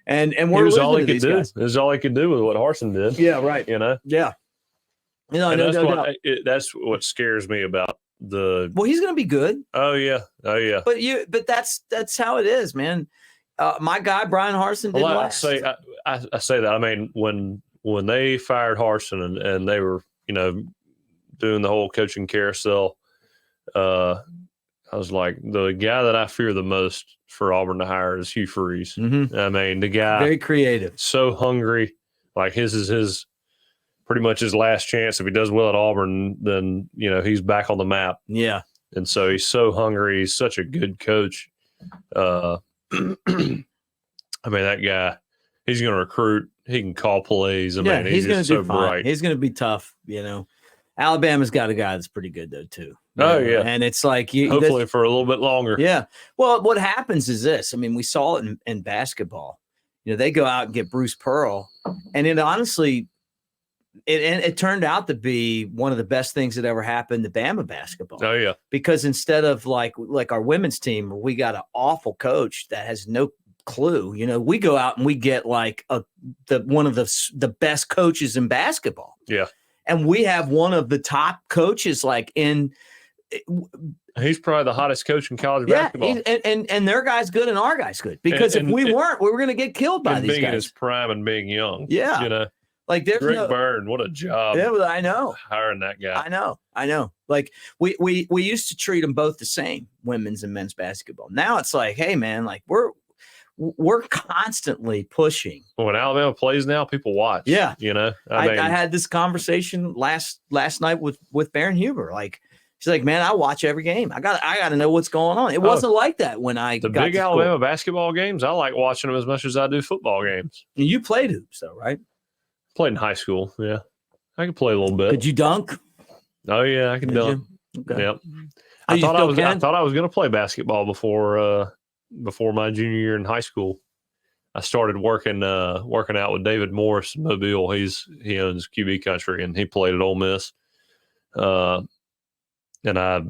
And we're all he could do. Guys. It was all he could do with what Harsin did. Yeah, right. Yeah. And that's what scares me about the. Well, he's going to be good. Oh yeah. But that's how it is, man. My guy Brian Harsin didn't last. I say that. I mean, when they fired Harsin and they were doing the whole coaching carousel, I was like, the guy that I fear the most for Auburn to hire is Hugh Freeze. Mm-hmm. I mean, the guy very creative, so hungry. Like his is his pretty much his last chance. If he does well at Auburn, then he's back on the map. Yeah, and so he's so hungry. He's such a good coach. I mean, that guy, he's going to recruit. He can call plays. I mean, he's going to do fine. Bright. He's going to be tough. Alabama's got a guy that's pretty good though too. Oh yeah, and it's like hopefully for a little bit longer. Yeah. Well, what happens is this. I mean, we saw it in basketball. They go out and get Bruce Pearl, and it honestly, it turned out to be one of the best things that ever happened to Bama basketball. Oh yeah, because instead of like our women's team, where we got an awful coach that has no clue, we go out and we get like one of the best coaches in basketball. Yeah. And we have one of the top coaches, like he's probably the hottest coach in college basketball. And their guy's good and our guy's good. Because if we weren't, we were going to get killed by these guys. Being in his prime and being young. Yeah. Like there's Greg Byrne, what a job. Yeah, I know. Hiring that guy. I know. Like we used to treat them both the same, women's and men's basketball. Now it's like, hey man, like we're constantly pushing. When Alabama plays now, people watch. Yeah. I had this conversation last night with Baron Huber. Like, she's like, man, I watch every game. I got to know what's going on. It wasn't like that when I got big Alabama basketball games. I like watching them as much as I do football games. You played hoops though, right? Played in high school. Yeah. I could play a little bit. Could you dunk? Oh yeah, I can dunk. Okay. Yep. I thought I was going to play basketball before my junior year in high school. I started working out with David Morris in Mobile. He owns QB Country, and he played at Ole Miss. And I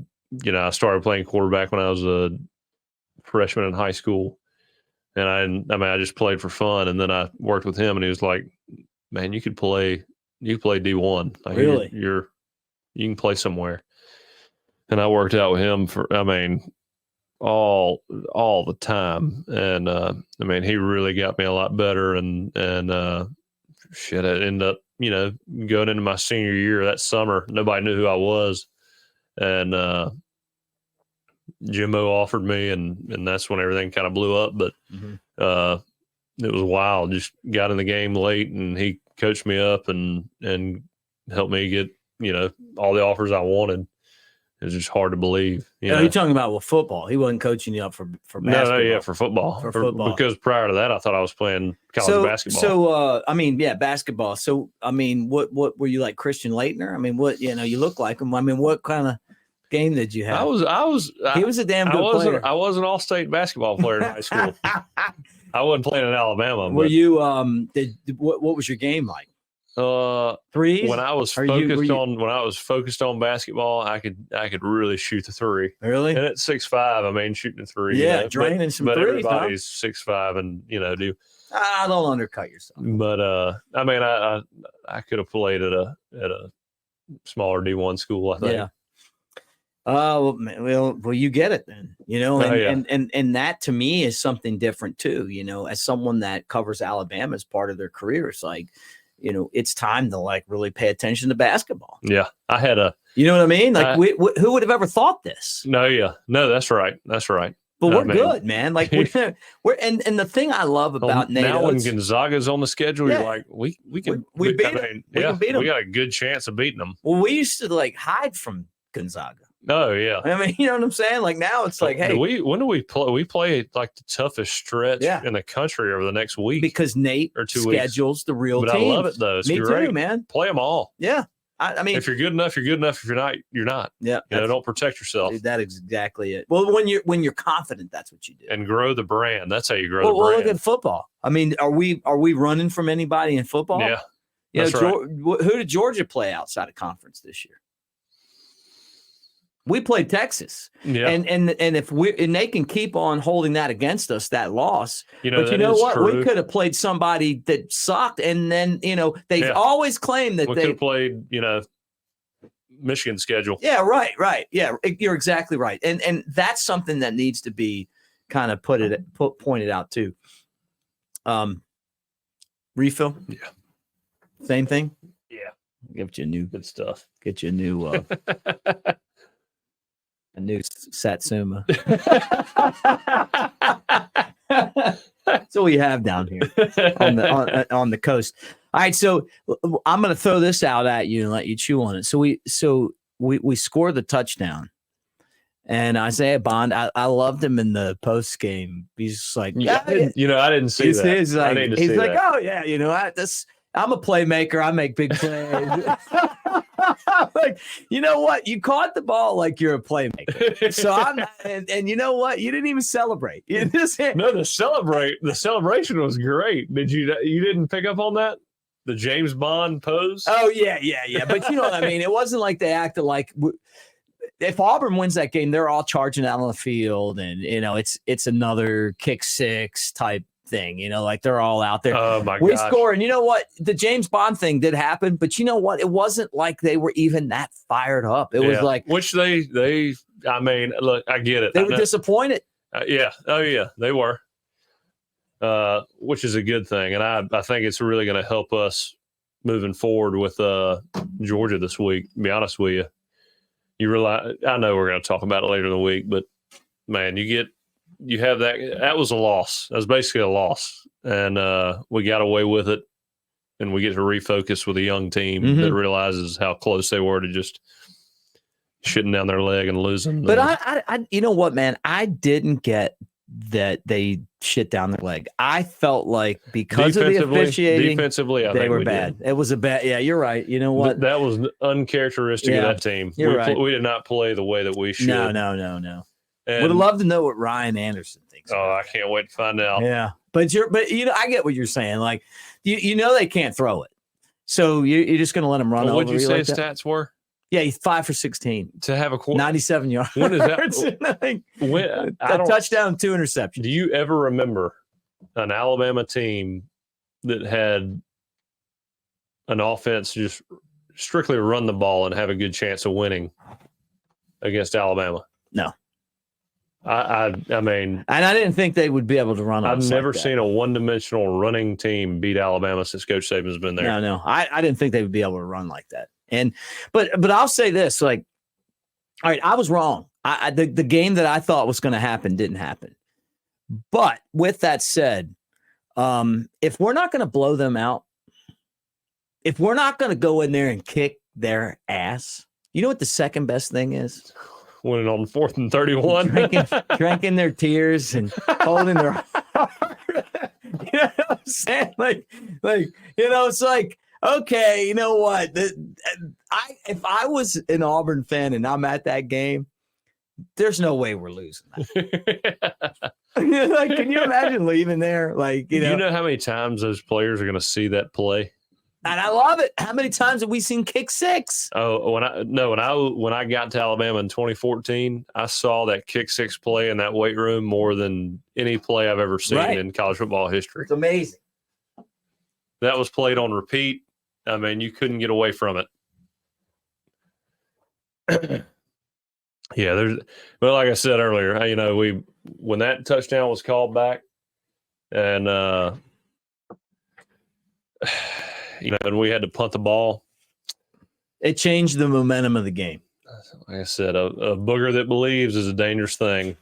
started playing quarterback when I was a freshman in high school. And I just played for fun. And then I worked with him, and he was like, man, you could play D1. Like, really? You can play somewhere. And I worked out with him all the time, and he really got me a lot better, and I ended up going into my senior year that summer. Nobody knew who I was, and Jimbo offered me, and that's when everything kind of blew up. But it was wild. Just got in the game late, and he coached me up and helped me get all the offers I wanted. It was just hard to believe. You're talking about football. He wasn't coaching you up for basketball. No, for football. For football. Because prior to that, I thought I was playing college basketball. So, basketball. So, what were you like, Christian Laettner? What you look like him. What kind of game did you have? He was a damn good player. I was an all-state basketball player in high school. I wasn't playing in Alabama. Were you? What was your game like? Threes? When I was focused on basketball, I could really shoot the three. Really? And at 6'5", shooting a three. Yeah, draining some threes. But everybody's 6'5", and do. Don't undercut yourself. But I could have played at a smaller D1 school, I think. Yeah. Well, you get it then, and that to me is something different too. As someone that covers Alabama as part of their career, it's like, it's time to like really pay attention to basketball. Yeah, I had you know what I mean? Like, who would have ever thought this? No, that's right. But we're good, man. Like we're and the thing I love about Nate now Oates, when Gonzaga's on the schedule, you're like, we can beat them. We can beat them. We got a good chance of beating them. Well, we used to like hide from Gonzaga. Oh yeah. You know what I'm saying? Like now it's like, hey, when do we play? We play like the toughest stretch in the country over the next week because Nate or 2 schedules weeks. the real team. I love it though. It's Me great. too, man. Play them all. Yeah. If you're good enough, you're good enough. If you're not, you're not. Yeah. Don't protect yourself. Dude, that is exactly it. Well, when you're confident, that's what you do. And grow the brand. That's how you grow the brand. Well, look at football. Are we running from anybody in football? Yeah. That's right. Who did Georgia play outside of conference this year? We played Texas, and if they can keep on holding that against us, that loss. But you know what? True. We could have played somebody that sucked, and then they've always claimed that we could have played Michigan schedule. Yeah, right. Yeah, you're exactly right, and that's something that needs to be kind of pointed out too. Refill. Yeah. Same thing. Yeah. Give you a new good stuff. Get you a new. A new Satsuma. That's what we have down here on the coast. All right, so I'm going to throw this out at you and let you chew on it. So we scored the touchdown, and Isaiah Bond. I loved him in the post game. He's like, I didn't see that. He's like, oh yeah, I'm a playmaker. I make big plays. Like, you know what? You caught the ball like you're a playmaker. So and you know what? You didn't even celebrate. You just the celebration was great. You didn't pick up on that? The James Bond pose? Oh yeah. But you know what I mean? It wasn't like they acted like if Auburn wins that game, they're all charging out on the field, and it's another kick six type thing, like they're all out there. Oh my we score, and you know what? The James Bond thing did happen, but you know what? It wasn't like they were even that fired up. It was like which they. I mean, look, I get it. They were disappointed. Yeah. Oh yeah, they were. Which is a good thing, and I think it's really going to help us moving forward with Georgia this week. To be honest with you, realize I know we're going to talk about it later in the week, but man, you have that was a loss. That was basically a loss. And we got away with it. And we get to refocus with a young team that realizes how close they were to just shitting down their leg and losing. But I you know what, man? I didn't get that they shit down their leg. I felt like because of the officiating, defensively, they were bad. It was a bad. Yeah, you're right. You know what? That was uncharacteristic of that team. You're right. We did not play the way that we should. No. Would have loved to know what Ryan Anderson thinks. Oh, I can't wait to find out. Yeah, but I get what you're saying. Like, they can't throw it, so you're just going to let them run over. What did you say like his stats were? Yeah, he's 5 for 16 to have a 97 yards. When is that? A touchdown, 2 interceptions. Do you ever remember an Alabama team that had an offense just strictly run the ball and have a good chance of winning against Alabama? No. I mean, and I didn't think they would be able to run. I've never seen a one-dimensional running team beat Alabama since Coach Saban's been there. No, I didn't think they would be able to run like that. But I'll say this: like, All right, I was wrong. The game that I thought was going to happen didn't happen. But with that said, if we're not going to blow them out, if we're not going to go in there and kick their ass, you know what the second best thing is? Winning on 4th and 31. drinking their tears and holding their heart. You know what I'm saying? Like, it's like, okay, you know what? If I was an Auburn fan and I'm at that game, there's no way we're losing that. Like, can you imagine leaving there? Like, you know how many times those players are going to see that play? And I love it. How many times have we seen kick six? Oh, when I got to Alabama in 2014, I saw that kick six play in that weight room more than any play I've ever seen in college football history. It's amazing. That was played on repeat. I mean, you couldn't get away from it. Yeah, but like I said earlier, you know, when that touchdown was called back, and you know, and we had to punt the ball, it changed the momentum of the game. Like I said, a booger that believes is a dangerous thing.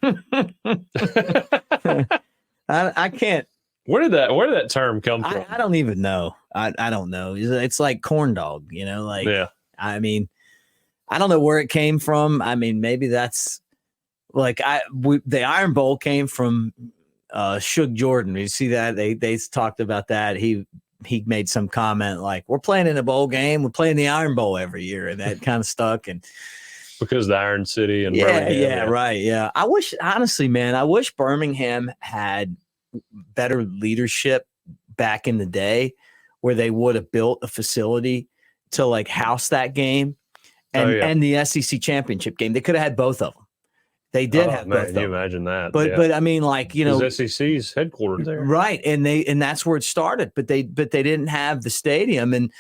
I can't. Where did that term come from? I don't even know. I don't know. It's like corn dog, you know, like, yeah. I mean, I don't know where it came from. I mean, maybe that's like the Iron Bowl came from Suge Jordan. You see that? They talked about that. He made some comment like, we're playing in a bowl game. We're playing the Iron Bowl every year. And that kind of stuck. And because the Iron City and Birmingham. Right. Yeah. I wish Birmingham had better leadership back in the day where they would have built a facility to like house that game and the SEC championship game. They could have had both of them. They did have both of them. Can you imagine that? But I mean, like, you know, SEC's headquartered there. Right. And that's where it started, but they didn't have the stadium. And,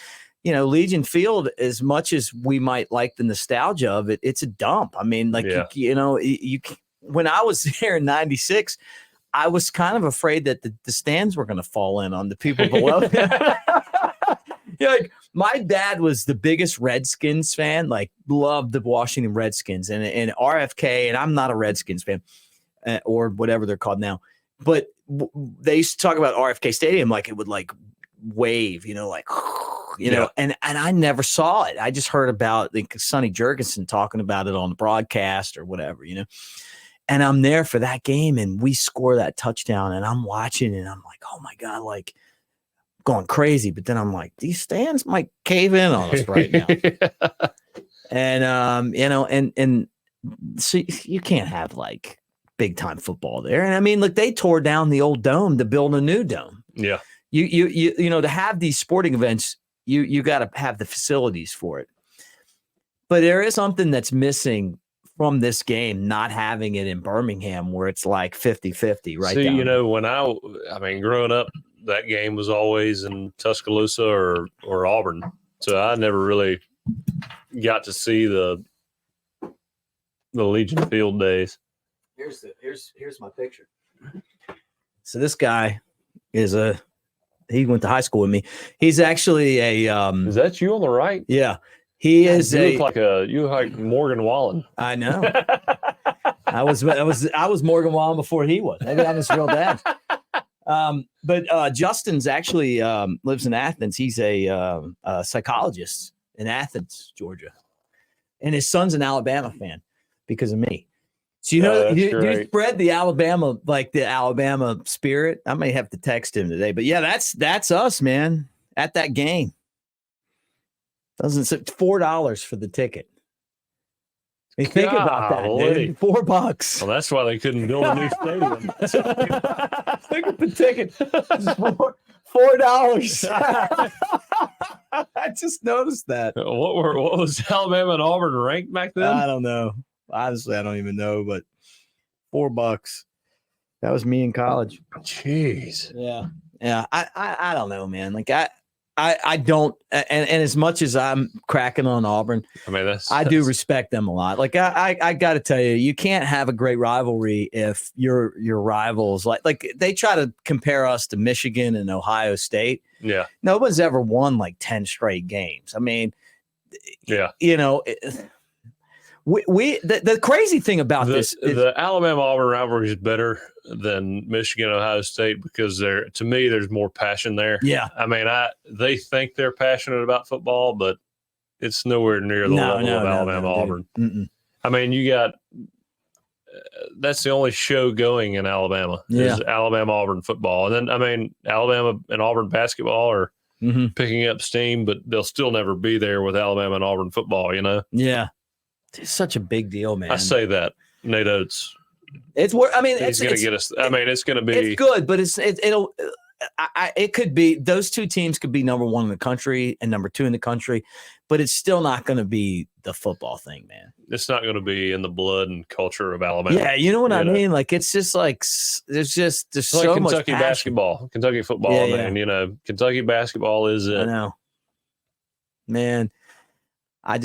you know, Legion Field, as much as we might like the nostalgia of it, it's a dump. I mean, like, you know, when I was there in 96, I was kind of afraid that the stands were going to fall in on the people below. Yeah, like my dad was the biggest Redskins fan, like loved the Washington Redskins and RFK. And I'm not a Redskins fan or whatever they're called now. But they used to talk about RFK Stadium like it would like wave, you know, like, you know, and I never saw it. I just heard about like Sonny Jurgensen talking about it on the broadcast or whatever, you know. And I'm there for that game and we score that touchdown and I'm watching and I'm like, oh my God, like going crazy. But then I'm like, these stands might cave in on us right now. And, you know, and so you can't have like big time football there. And I mean, look, they tore down the old dome to build a new dome. Yeah. You know, to have these sporting events, you got to have the facilities for it. But there is something that's missing from this game, not having it in Birmingham where it's like 50-50 right See, down. you know, when I mean, growing up, that game was always in Tuscaloosa or Auburn. So I never really got to see the Legion Field days. Here's my picture. So this guy he went to high school with me. He's actually is that you on the right? Yeah. He is you look like Morgan Wallen. I know. I was Morgan Wallen before he was. Maybe I'm his real dad. But Justin's actually lives in Athens. He's a psychologist in Athens, Georgia, and his son's an Alabama fan because of me. So you know, you spread the Alabama spirit. I may have to text him today, but yeah, that's us, man. At that game. Doesn't say $4 for the ticket. I mean, think about that, dude. $4. Well, that's why they couldn't build a new stadium. Look at the ticket. $4. I just noticed that. What was Alabama and Auburn ranked back then? I don't know. Honestly, I don't even know, but $4. That was me in college. Jeez. Yeah. Yeah. I don't know, man. Like I don't, and as much as I'm cracking on Auburn, I mean, I do respect them a lot. Like I got to tell you, you can't have a great rivalry if your rivals like they try to compare us to Michigan and Ohio State. Yeah, no one's ever won like 10 straight games. I mean, yeah, you know, The crazy thing about this is the Alabama-Auburn rivalry is better than Michigan-Ohio State because to me there's more passion there. Yeah. I mean, they think they're passionate about football, but it's nowhere near the level of Alabama-Auburn. I mean, you got that's the only show going in Alabama is Alabama-Auburn football. And then, I mean, Alabama and Auburn basketball are picking up steam, but they'll still never be there with Alabama and Auburn football, you know? Yeah. It's such a big deal, man. I say that. Nate Oates. It's worth. I mean, he's going to get us. I mean, it's going to be. It's good, but it'll. It could be those two teams could be number one in the country and number two in the country, but it's still not going to be the football thing, man. It's not going to be in the blood and culture of Alabama. Yeah, you know what I mean. Like it's just like there's so like much Kentucky basketball, Kentucky football. Yeah, man, you know, Kentucky basketball is it. I know, man. I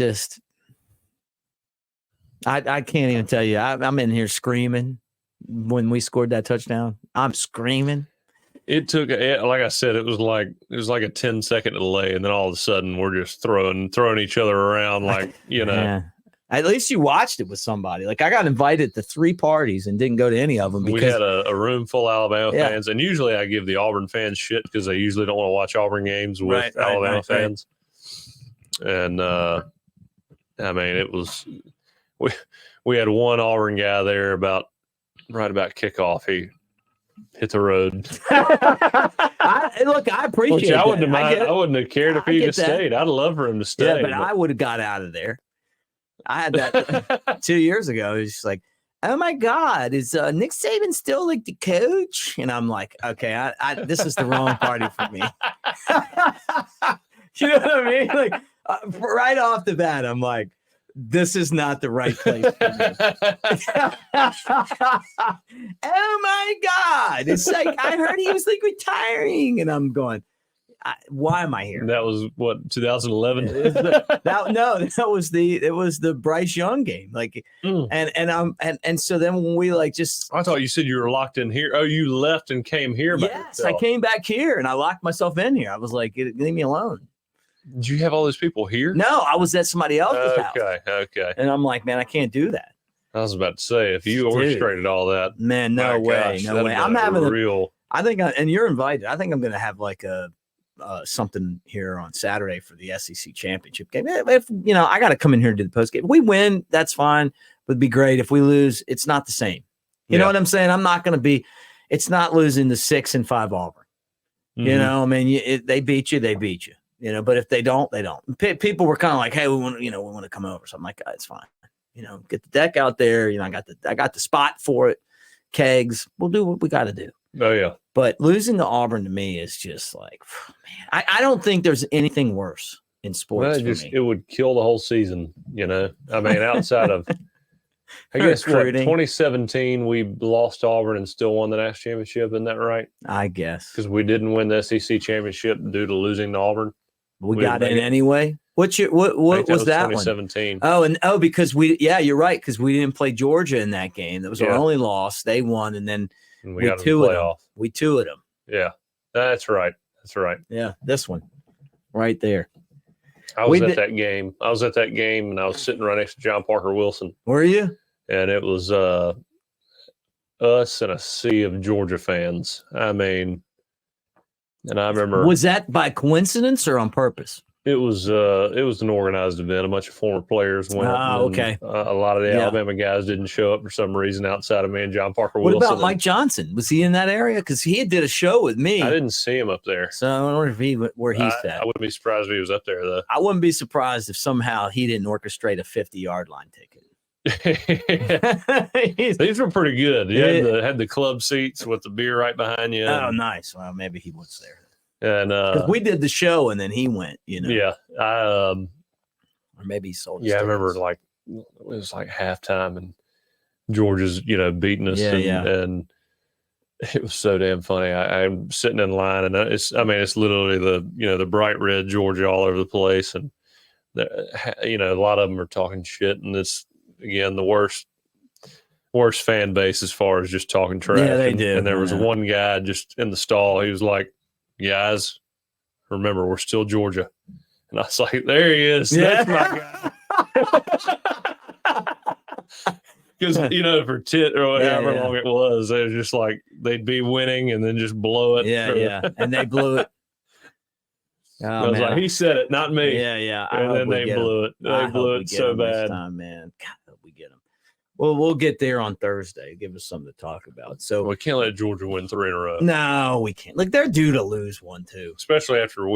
can't even tell you. I'm in here screaming when we scored that touchdown. I'm screaming. It took, like I said, it was like a 10-second delay, and then all of a sudden we're just throwing each other around like, you know. Yeah. At least you watched it with somebody. Like I got invited to 3 parties and didn't go to any of them because we had a room full of Alabama fans, and usually I give the Auburn fans shit because they usually don't want to watch Auburn games with Alabama fans. And I mean, it was. We had one Auburn guy there right about kickoff. He hit the road. Look, I appreciate it. I wouldn't have cared if he'd have stayed. I'd love for him to stay. Yeah, but I would have got out of there. I had that 2 years ago. It was just like, oh my God, is Nick Saban still like the coach? And I'm like, okay, this is the wrong party for me. You know what I mean? Like right off the bat, I'm like, this is not the right place for me. Oh my God. It's like, I heard he was like retiring. And I'm going, why am I here? That was what, 2011? It was the Bryce Young game. Like, and so then when we like just, I thought you said you were locked in here. Oh, you left and came here. Yes, I came back here and I locked myself in here. I was like, leave me alone. Did you have all those people here? No, I was at somebody else's house. Okay. And I'm like, man, I can't do that. I was about to say, if you orchestrated all that, man, no way. I'm having I think, and you're invited. I think I'm going to have like something here on Saturday for the SEC championship game. If I got to come in here to do the post game. If we win, that's fine. It'd be great. If we lose, it's not the same. You know what I'm saying? I'm not going to be. It's not losing the 6-5 Auburn. You know, I mean, they beat you, they beat you. You know, but if they don't, they don't. People were kind of like, "Hey, we want to come over." So I'm like, "It's fine. You know, get the deck out there. You know, I got the spot for it. Kegs. We'll do what we got to do." Oh yeah. But losing to Auburn to me is just like, man. I don't think there's anything worse in sports for me. It would kill the whole season. You know, I mean, outside of, I guess 2017 we lost Auburn and still won the national championship. Isn't that right? I guess because we didn't win the SEC championship due to losing to Auburn. We got in anyway. What was that 2017. One? Oh, because you're right, because we didn't play Georgia in that game. That was our only loss. They won, and then we got two them. We two of them. Yeah, that's right. Yeah, this one right there. I was at that game. And I was sitting right next to John Parker Wilson. Were you? And it was us and a sea of Georgia fans. I mean. And I remember, was that by coincidence or on purpose? It was an organized event. A bunch of former players went. Okay. A lot of the Alabama guys didn't show up for some reason outside of me and John Parker Wilson. What about Mike Johnson? Was he in that area? Because he did a show with me. I didn't see him up there. So I wonder if where he's at. I wouldn't be surprised if he was up there though. I wouldn't be surprised if somehow he didn't orchestrate a 50-yard line ticket. These were pretty good. You had the club seats with the beer right behind you. Oh, nice. Well, maybe he was there. And we did the show and then he went, you know. Yeah. Or maybe he sold his I remember it was like halftime and Georgia's, beating us. And it was so damn funny. I'm sitting in line and it's literally the bright red Georgia all over the place. And, a lot of them are talking shit. And it's, again, the worst fan base as far as just talking trash. Yeah, they do. And there was one guy just in the stall. He was like, guys, remember, we're still Georgia. And I was like, there he is. Yeah. That's my guy. Because, for 10 or however yeah. long it was just like they'd be winning and then just blow it. Yeah. And they blew it. Oh, I was man. like, he said it, not me. Yeah. And then they blew it. They blew it so bad. Time, man. God, I hope we get them. Well, we'll get there on Thursday. Give us something to talk about. So we can't let Georgia win 3 in a row. No, we can't. Like, they're due to lose 1, too. Especially after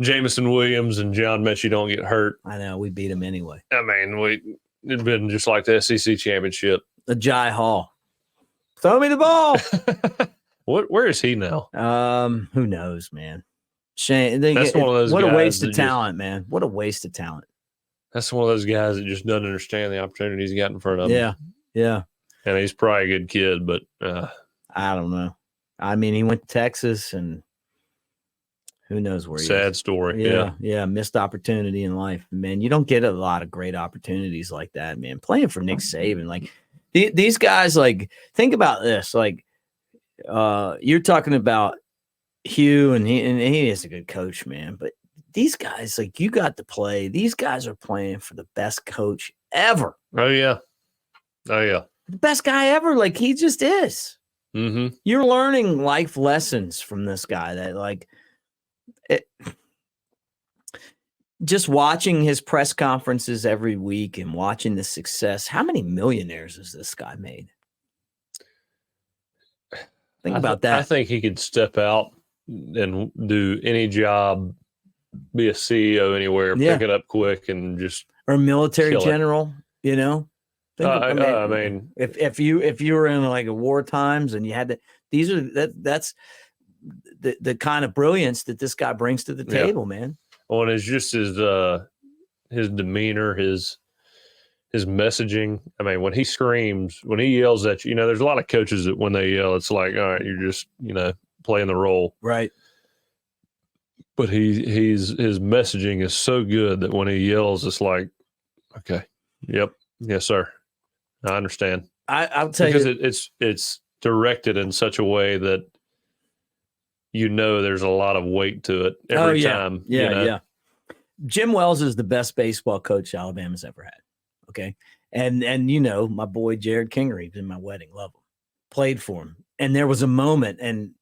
Jamison Williams and John Mechie don't get hurt. I know. We beat them anyway. It'd been just like the SEC championship. The Jai Hall. Throw me the ball. Where is he now? Who knows, man. Shane. That's one of those What guys a waste of talent, man. What a waste of talent. That's one of those guys that just doesn't understand the opportunities he got in front of him. Yeah. And he's probably a good kid, but I don't know. I mean, he went to Texas, and who knows where he is. Sad story. Yeah. Missed opportunity in life, man. You don't get a lot of great opportunities like that, man. Playing for Nick Saban, like these guys, like, think about this. Like, you're talking about Hugh, and he is a good coach, man. But these guys, like, you got to play. These guys are playing for the best coach ever. Oh yeah. The best guy ever. Like, he just is. Mm-hmm. You're learning life lessons from this guy that, like, just watching his press conferences every week and watching the success. How many millionaires has this guy made? Think about that. I think he could step out and do any job, be a CEO anywhere, pick it up quick, and just or military general. If you were in like a war times and you had to, that's the kind of brilliance that this guy brings to the table, man. Well, and it's just his demeanor, his messaging. I mean, when he screams, when he yells at you, there's a lot of coaches that when they yell, it's like, all right, you're just, playing the role. Right. But his messaging is so good that when he yells, it's like, okay, yep, yes, sir, I understand. I'll tell you, because it's directed in such a way that there's a lot of weight to it every time. Yeah. Jim Wells is the best baseball coach Alabama's ever had. Okay. And my boy Jared Kingery in my wedding, love him, played for him. And there was a moment and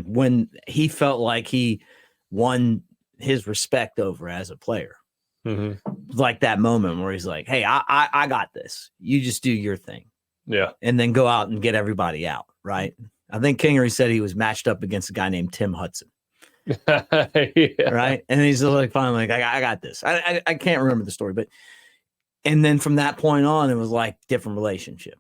when he felt like he won his respect over as a player. Mm-hmm. Like that moment where he's like, hey, I got this. You just do your thing. Yeah. And then go out and get everybody out. Right. I think Kingery said he was matched up against a guy named Tim Hudson. Right. And he's like, finally, like, I got this. I can't remember the story, but, and then from that point on, it was like different relationship.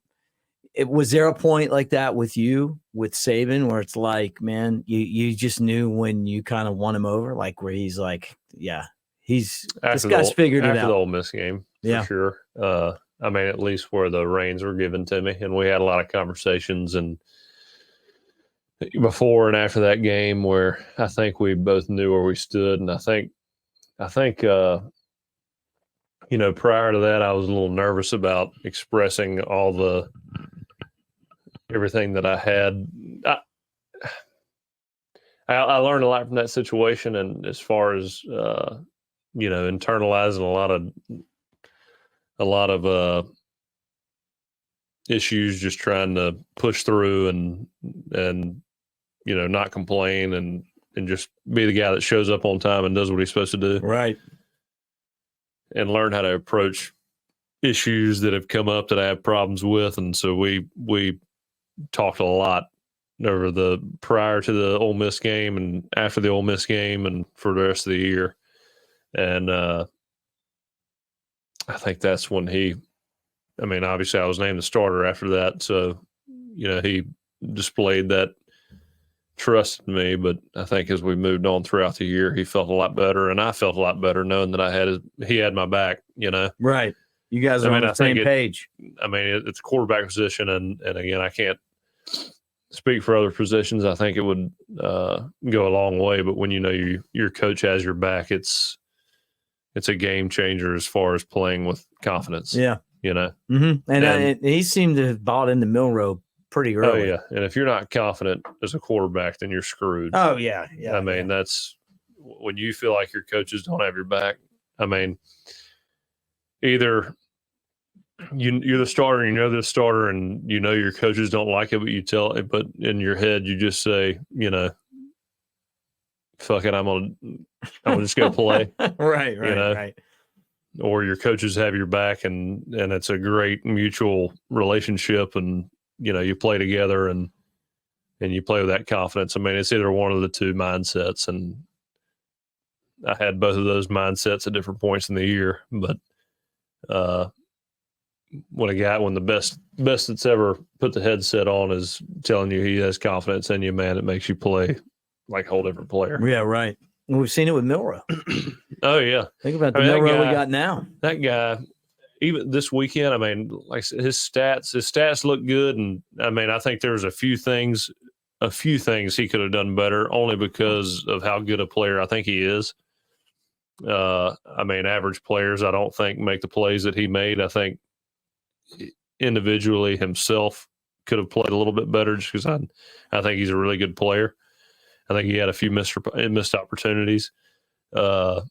Was there a point like that with you, with Saban, where it's like, man, you just knew when you kind of won him over, like where he's like, yeah, this guy's figured it out. After the Ole Miss game, for sure. At least where the reins were given to me, and we had a lot of conversations and before and after that game where I think we both knew where we stood. And I think, prior to that, I was a little nervous about expressing everything that I had. I learned a lot from that situation. And as far as, internalizing a lot of issues, just trying to push through and not complain and just be the guy that shows up on time and does what he's supposed to do. Right. And learn how to approach issues that have come up that I have problems with. And so we talked a lot over prior to the Ole Miss game and after the Ole Miss game and for the rest of the year. And I think that's when obviously I was named the starter after that. So, he displayed that trust in me, but I think as we moved on throughout the year, he felt a lot better, and I felt a lot better knowing that he had my back. Right? You guys are on the same page. It's a quarterback position, and again, I can't speak for other positions. I think it would go a long way, but when your coach has your back, it's a game changer as far as playing with confidence. Yeah, Mm-hmm. And he seemed to have bought into Milroe pretty early. Oh, yeah. And if you're not confident as a quarterback, then you're screwed. Oh, yeah. That's when you feel like your coaches don't have your back. Either you're the starter, and you know the starter, and you know your coaches don't like it, but you tell it. But in your head, you just say, fuck it, I'm gonna just go play. Right, right. Or your coaches have your back, and it's a great mutual relationship, and you play together, and you play with that confidence. I mean, it's either one of the two mindsets, and I had both of those mindsets at different points in the year. But when the best that's ever put the headset on is telling you he has confidence in you, man, it makes you play like a whole different player. Yeah, right. We've seen it with Milrow. Oh yeah, think about the Milrow we got now. That guy, even this weekend, I mean, like his stats look good, and I mean, I think there's a few things he could have done better, only because of how good a player I think he is. I mean, average players, I don't think make the plays that he made. I think individually himself could have played a little bit better, just because I think he's a really good player. I think he had a few missed opportunities. But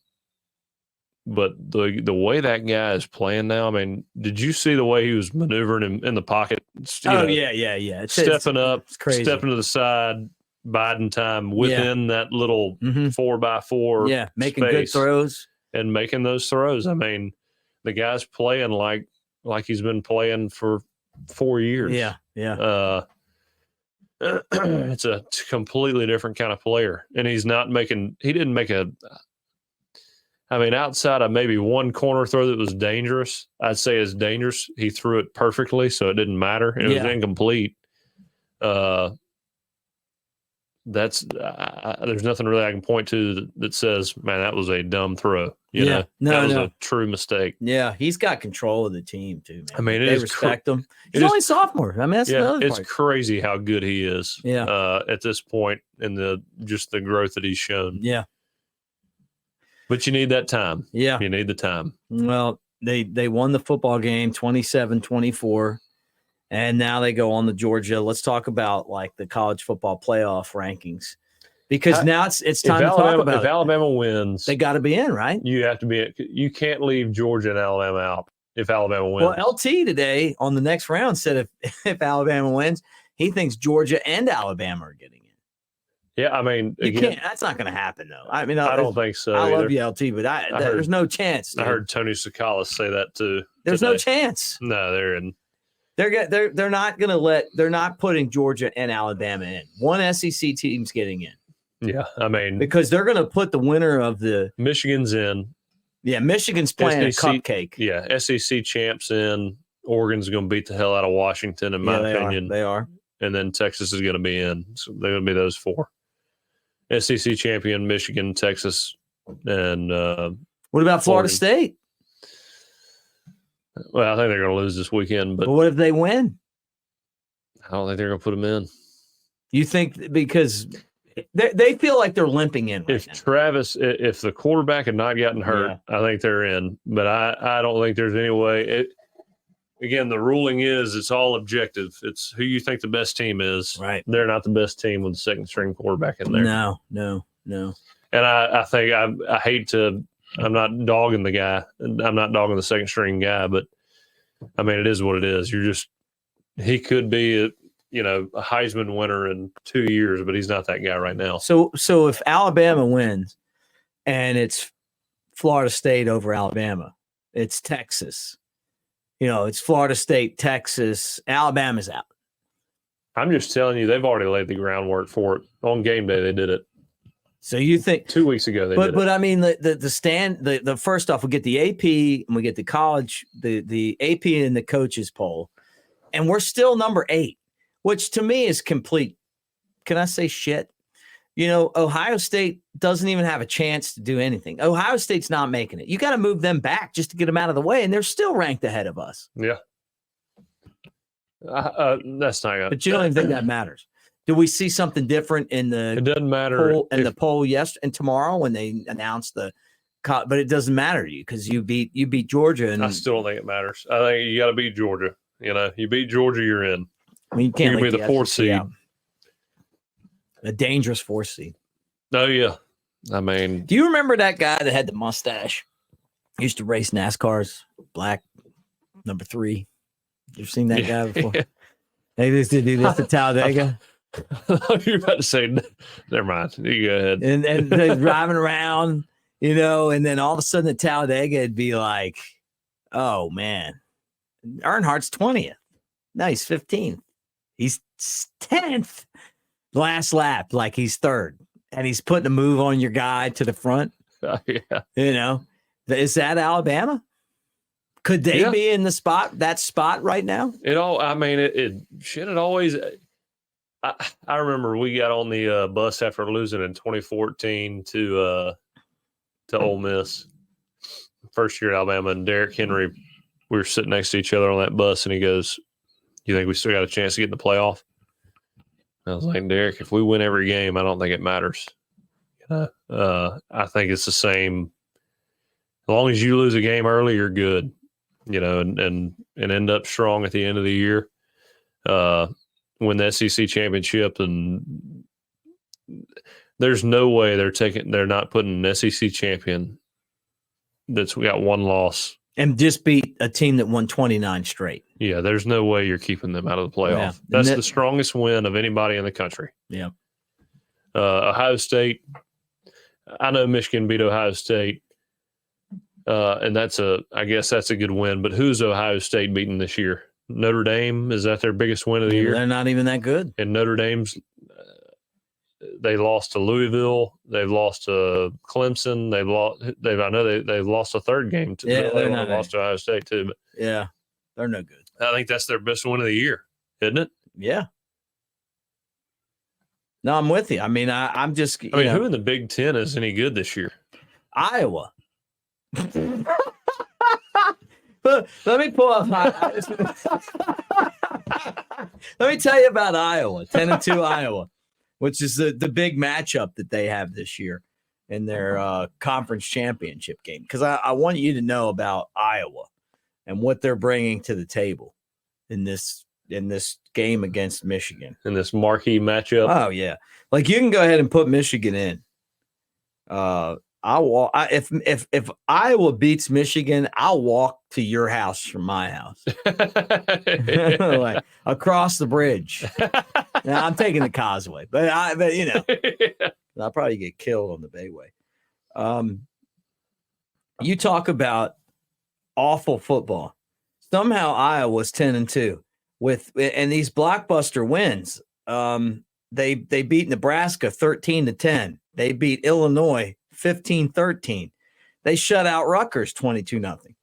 the way that guy is playing now, I mean, did you see the way he was maneuvering in the pocket? Yeah. Stepping up, it's crazy. Stepping to the side, biding time within that little 4x4. Yeah, making good throws. And making those throws. I mean, the guy's playing like he's been playing for 4 years. Yeah. It's a completely different kind of player. And he didn't make outside of maybe one corner throw that was dangerous, I'd say is dangerous. He threw it perfectly, so it didn't matter. It was incomplete. There's nothing really I can point to that says, man, that was a dumb throw. That was a true mistake. Yeah, he's got control of the team too, man. I mean, they respect him. He's only sophomore. I mean, that's the other part. It's crazy how good he is. At this point in the growth that he's shown. Yeah. But you need that time. Yeah. You need the time. Well, they won the football game 27-24. And now they go on to Georgia. Let's talk about like the college football playoff rankings, because now it's time to talk about if Alabama wins, they got to be in, right? You have to be in. You can't leave Georgia and Alabama out if Alabama wins. Well, LT today on the next round said if Alabama wins, he thinks Georgia and Alabama are getting in. Yeah, I mean, you can't. That's not going to happen, though. I mean, I don't think so. I love you, LT, but there's no chance. Dude. I heard Tony Sakalas say that too. There's no chance. No, they're in. They're not going to they're not putting Georgia and Alabama in. One SEC team's getting in. Yeah, I mean, because they're going to put the winner of the Michigan's in. Yeah, Michigan's playing SEC, a cupcake. Yeah, SEC champs in. Oregon's going to beat the hell out of Washington, in my opinion. They are. And then Texas is going to be in. So they're going to be those four. SEC champion, Michigan, Texas, and what about Florida State? Well, I think they're going to lose this weekend. But what if they win? I don't think they're going to put them in. You think because they feel like they're limping in right now. If the quarterback had not gotten hurt, I think they're in. But I don't think there's any way. Again, the ruling is it's all objective. It's who you think the best team is. Right. They're not the best team with the second string quarterback in there. No. And I think I hate to. I'm not dogging the guy. I'm not dogging the second string guy, but I mean, it is what it is. He could be a Heisman winner in 2 years, but he's not that guy right now. So if Alabama wins and it's Florida State over Alabama, it's Texas, it's Florida State, Texas, Alabama's out. I'm just telling you, they've already laid the groundwork for it. On game day, they did it. So you think 2 weeks ago they did it. But I mean the first off, we get the AP and we get the college, the AP and the coaches poll, and we're still number 8, which to me is complete. Can I say shit? Ohio State doesn't even have a chance to do anything. Ohio State's not making it. You got to move them back just to get them out of the way, and they're still ranked ahead of us. Yeah. That's not. But you don't even think that matters. Do we see something different in the? It doesn't matter the poll yesterday and tomorrow when they announce but it doesn't matter to you because you beat Georgia. And I still don't think it matters. I think you got to beat Georgia. You beat Georgia, you're in. I mean, you can't be the 4th seed. Out. A dangerous 4th seed. Oh yeah, I mean, do you remember that guy that had the mustache? He used to race NASCARs, black Number 3. You've seen that guy before? Yeah. They used to do this to Talladega. You're about to say, never mind. You go ahead. And they're driving around, and then all of a sudden at Talladega, it'd be like, oh, man, Earnhardt's 20th. No, he's 15th. He's 10th. Last lap, like he's 3rd. And he's putting a move on your guy to the front. Yeah. Is that Alabama? Could they be in that spot right now? It always. I remember we got on the bus after losing in 2014 to Ole Miss. First year at Alabama, and Derrick Henry, we were sitting next to each other on that bus, and he goes, "You think we still got a chance to get in the playoff?" I was like, "Derrick, if we win every game, I don't think it matters. I think it's the same. As long as you lose a game early, you're good. And end up strong at the end of the year. Win the SEC championship, and there's no way they're not putting an SEC champion that's got one loss and just beat a team that won 29 straight. Yeah, there's no way you're keeping them out of the playoff. Yeah. That's the strongest win of anybody in the country. Yeah. Ohio State. I know Michigan beat Ohio State. And I guess that's a good win. But who's Ohio State beating this year? Notre Dame? Is that their biggest win of the year? They're not even that good. And Notre Dame's, they lost to Louisville. They've lost to Clemson. They've lost a third game. They lost to Ohio State too. But yeah, they're no good. I think that's their best win of the year, isn't it? Yeah. No, I'm with you. I mean, I'm just. Who in the Big Ten is any good this year? Iowa. Let me pull up. Let me tell you about Iowa, 10-2 Iowa, which is the big matchup that they have this year in their conference championship game. Because I want you to know about Iowa and what they're bringing to the table in this game against Michigan. In this marquee matchup. Oh yeah, like you can go ahead and put Michigan in. If Iowa beats Michigan, I'll walk to your house from my house, like across the bridge. Now, I'm taking the causeway, but I'll probably get killed on the Bayway. You talk about awful football. Somehow Iowa's 10-2 and these blockbuster wins. They beat Nebraska 13-10. They beat Illinois 15-13. They shut out Rutgers 22-0.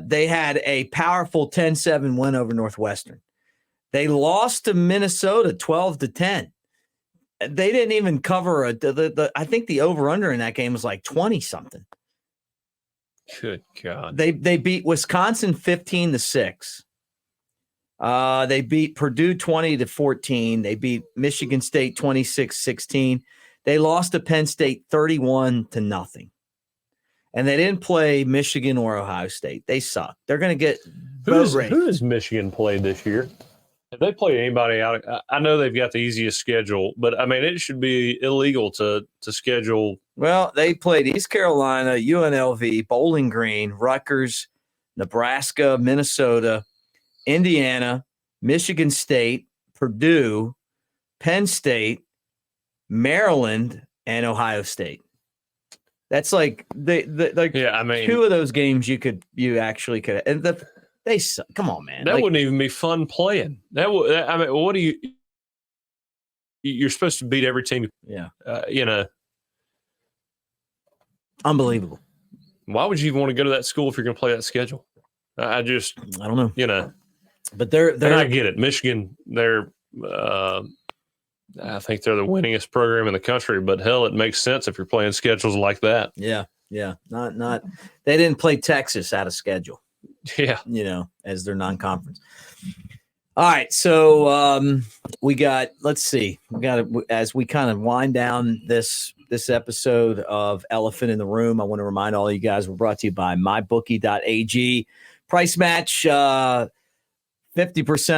They had a powerful 10-7 win over Northwestern. They lost to Minnesota 12-10. They didn't even cover I think the over-under in that game was like 20-something. Good God. They beat Wisconsin 15-6. They beat Purdue 20-14. They beat Michigan State 26-16. They lost to Penn State 31-0. And they didn't play Michigan or Ohio State. They suck. They're going to get who has Michigan played this year? Have they played anybody out? I know they've got the easiest schedule, but I mean, it should be illegal to schedule. Well, they played East Carolina, UNLV, Bowling Green, Rutgers, Nebraska, Minnesota, Indiana, Michigan State, Purdue, Penn State, Maryland, and Ohio State. That's like two of those games you actually could. And they suck. Come on, man. That wouldn't even be fun playing. What do you? You're supposed to beat every team. Yeah. Unbelievable. Why would you even want to go to that school if you're going to play that schedule? I don't know. But they're I get it. Michigan, I think they're the winningest program in the country, but hell, it makes sense if you're playing schedules like that. Yeah. Yeah. Not they didn't play Texas out of schedule. Yeah. As their non-conference. All right. So let's see. As we kind of wind down this episode of Elephant in the Room, I want to remind all you guys we're brought to you by mybookie.ag. Price match 50%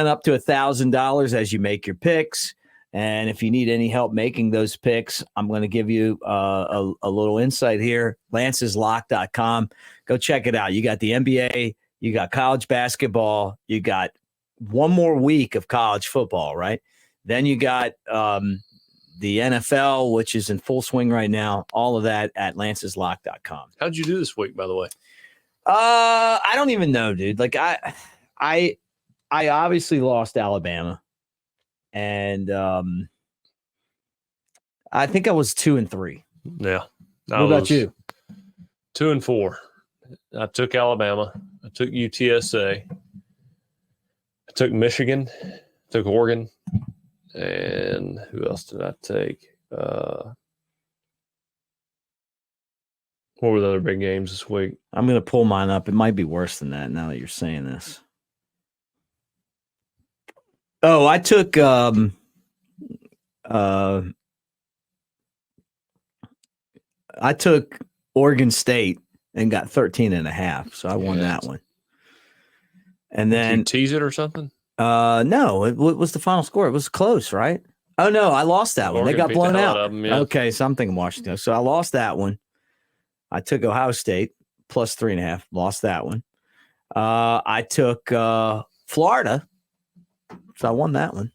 up to $1,000 as you make your picks. And if you need any help making those picks, I'm going to give you a little insight here. Lance'sLock.com. Go check it out. You got the NBA, You got college basketball. You got one more week of college football, right? Then you got the NFL, which is in full swing right now. All of that at lanceslock.com. How'd you do this week, by the way? I don't even know, dude. Like I obviously lost Alabama, and I think I was 2-3. Yeah. What about you? 2-4. I took Alabama. I took UTSA. I took Michigan. I took Oregon. And who else did I take? What were the other big games this week? I'm going to pull mine up. It might be worse than that now that you're saying this. Oh, I took Oregon State and got 13.5. So I won that one. And then did you tease it or something? No, what was the final score? It was close, right? Oh no, I lost that one. They got blown out. Okay, so I'm thinking Washington. So I lost that one. I took Ohio State plus 3.5. Lost that one. I took Florida, so I won that one.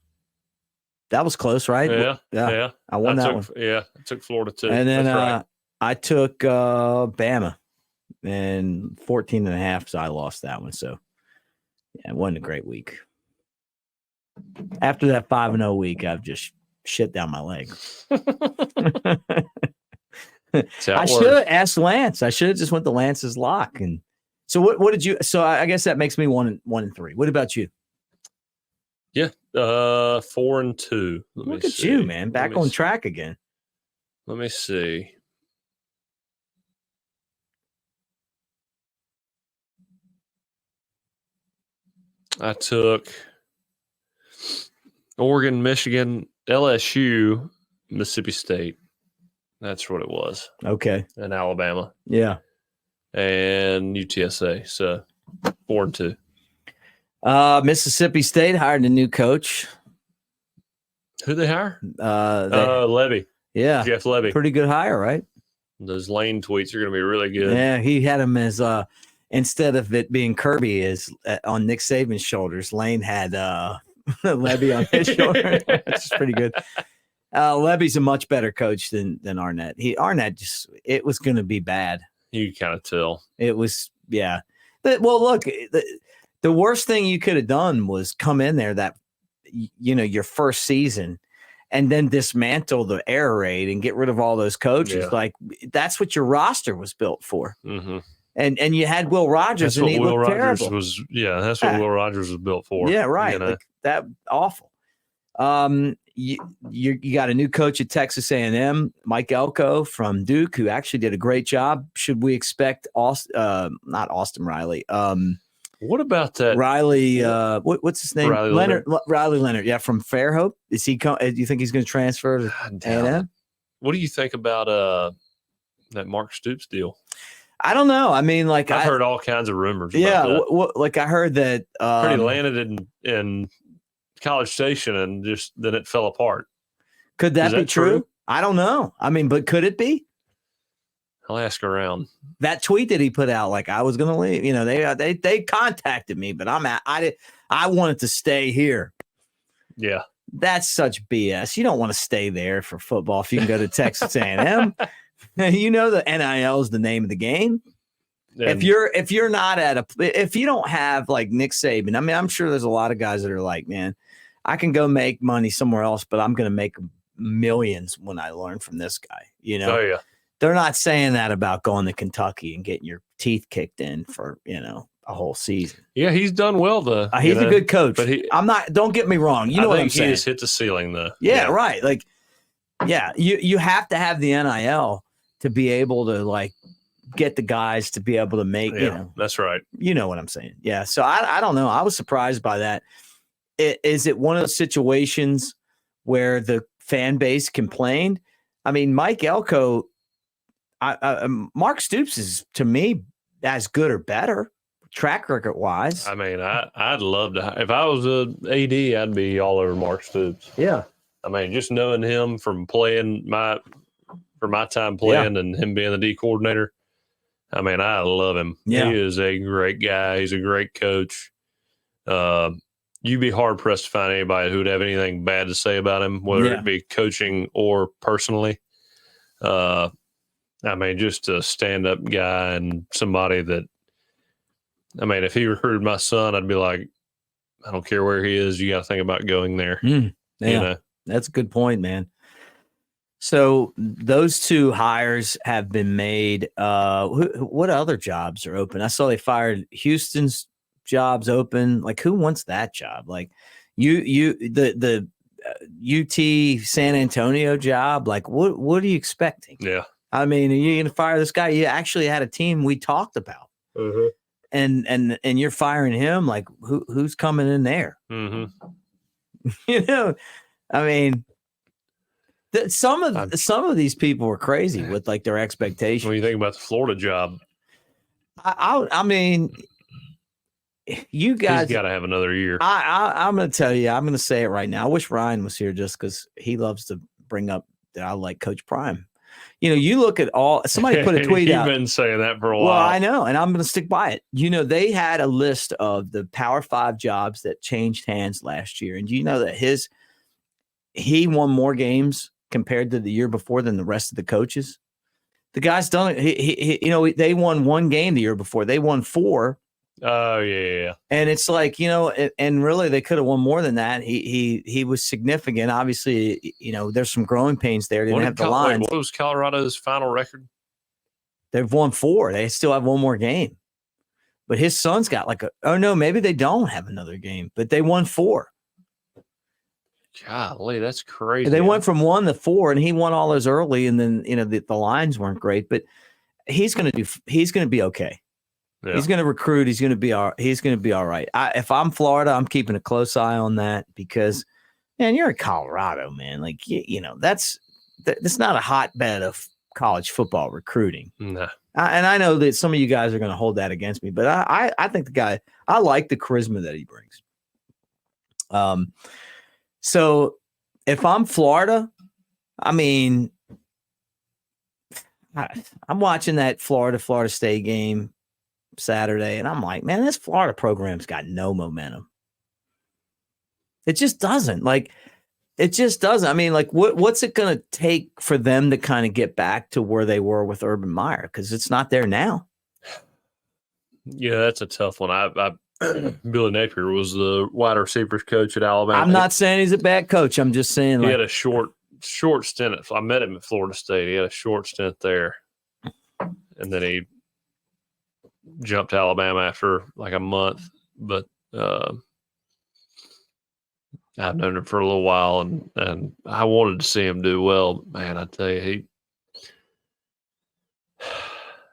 That was close, right? Yeah. I won that one. Yeah, I took Florida too. And then right. I took Bama and 14.5, so I lost that one. So yeah, it wasn't a great week. After that 5-0 week, I've just shit down my leg. I should have asked Lance. I should have just went to Lance's lock. And so what did you? So I guess that makes me 1-3. What about you? Yeah, 4-2. Look at you, man. Back on track again. Let me see. I took Oregon, Michigan, LSU, Mississippi State. That's what it was. Okay. And Alabama. Yeah. And UTSA. So 4-2. Mississippi State hired a new coach. Who'd they hire? Levy. Yeah. Jeff Levy. Pretty good hire, right? Those Lane tweets are going to be really good. Yeah, he had him as instead of it being Kirby is on Nick Saban's shoulders, Lane had Levy on his shoulder. That's pretty good. Levy's a much better coach than Arnett. Arnett just, it was going to be bad. You kind of tell. It was, yeah. Well, look, the worst thing you could have done was come in there that, your first season and then dismantle the air raid and get rid of all those coaches. Yeah. Like, that's what your roster was built for. Mm-hmm. And you had Will Rogers, and he looked terrible. That's what Will Rogers was built for. Yeah, right. Like, that awful. You got a new coach at Texas A&M, Mike Elko from Duke, who actually did a great job. Should we expect not Austin Riley? What about that Riley? What's his name? Riley Leonard. Riley Leonard. Yeah, from Fairhope. Is he? Do you think he's going to transfer to A&M? What do you think about that Mark Stoops deal? I don't know. I mean, like I've heard all kinds of rumors. Yeah, about that. Like I heard that he landed in College Station and just then it fell apart. Could that be true? I don't know. I mean, but could it be? I'll ask around. That tweet that he put out, like I was going to leave. They contacted me, but I wanted to stay here. Yeah, that's such BS. You don't want to stay there for football if you can go to Texas A&M. The NIL is the name of the game. And if you're not if you don't have like Nick Saban, I mean, I'm sure there's a lot of guys that are like, man, I can go make money somewhere else, but I'm going to make millions when I learn from this guy. Oh yeah. They're not saying that about going to Kentucky and getting your teeth kicked in for, a whole season. Yeah, he's done well though. He's a good coach. But don't get me wrong. You know what I'm saying? He just hit the ceiling though. Yeah, right. Like, yeah, you have to have the NIL to be able to like get the guys to be able to make, that's right. You know what I'm saying? Yeah. So I don't know. I was surprised by that. Is it one of those situations where the fan base complained? I mean, Mike Elko, Mark Stoops is to me as good or better track record wise. I mean, I'd love to. If I was a AD, I'd be all over Mark Stoops. Yeah. I mean, just knowing him from playing my time playing and him being the D coordinator. I mean, I love him. Yeah. He is a great guy. He's a great coach. You'd be hard pressed to find anybody who would have anything bad to say about him, whether it be coaching or personally. I mean, just a stand up guy and somebody that, I mean, if he recruited my son, I'd be like, I don't care where he is. You got to think about going there. Yeah. You know? That's a good point, man. So those two hires have been made. What other jobs are open? I saw they fired Houston's jobs open. Like, who wants that job? Like, the UT San Antonio job. Like, what are you expecting? Yeah. I mean, are you going to fire this guy? You actually had a team we talked about, and you're firing him. Like, who's coming in there? You know, I mean. Some of these people were crazy with like their expectations. What do you think about the Florida job? I mean, you guys got to have another year. I'm going to tell you. I'm going to say it right now. I wish Ryan was here just because he loves to bring up that I like Coach Prime. You know, you look at all. Somebody put a tweet out. You've been saying that for a while. Well, I know, and I'm going to stick by it. You know, they had a list of the Power 5 jobs that changed hands last year, and you know that he won more games compared to the year before than the rest of the coaches. The guy's done it. They won one game the year before. They won 4. Oh yeah. And it's like, and really they could have won more than that. He was significant. Obviously, there's some growing pains there. They didn't have the lines. What was Colorado's final record? They've won 4. They still have one more game. But his son's got maybe they don't have another game, but they won 4. Golly, that's crazy. They went from 1 to 4, and he won all those early, and then the lines weren't great, but he's going to be okay. Yeah. He's going to recruit. He's going to be all right. If I'm Florida, I'm keeping a close eye on that because, man, you're in Colorado, man. Like that's not a hotbed of college football recruiting. No. And I know that some of you guys are going to hold that against me, but I think the guy, I like the charisma that he brings. So if I'm Florida, I mean, I'm watching that Florida State game Saturday, and I'm like, man, this Florida program's got no momentum. It just doesn't. I mean, like, what's it going to take for them to kind of get back to where they were with Urban Meyer? Because it's not there now. Yeah, that's a tough one. Billy Napier was the wide receivers coach at Alabama. I'm not saying he's a bad coach. I'm just saying he had a short stint. I met him at Florida State. He had a short stint there, and then he jumped to Alabama after like a month. But I've known him for a little while, and I wanted to see him do well. Man, I tell you,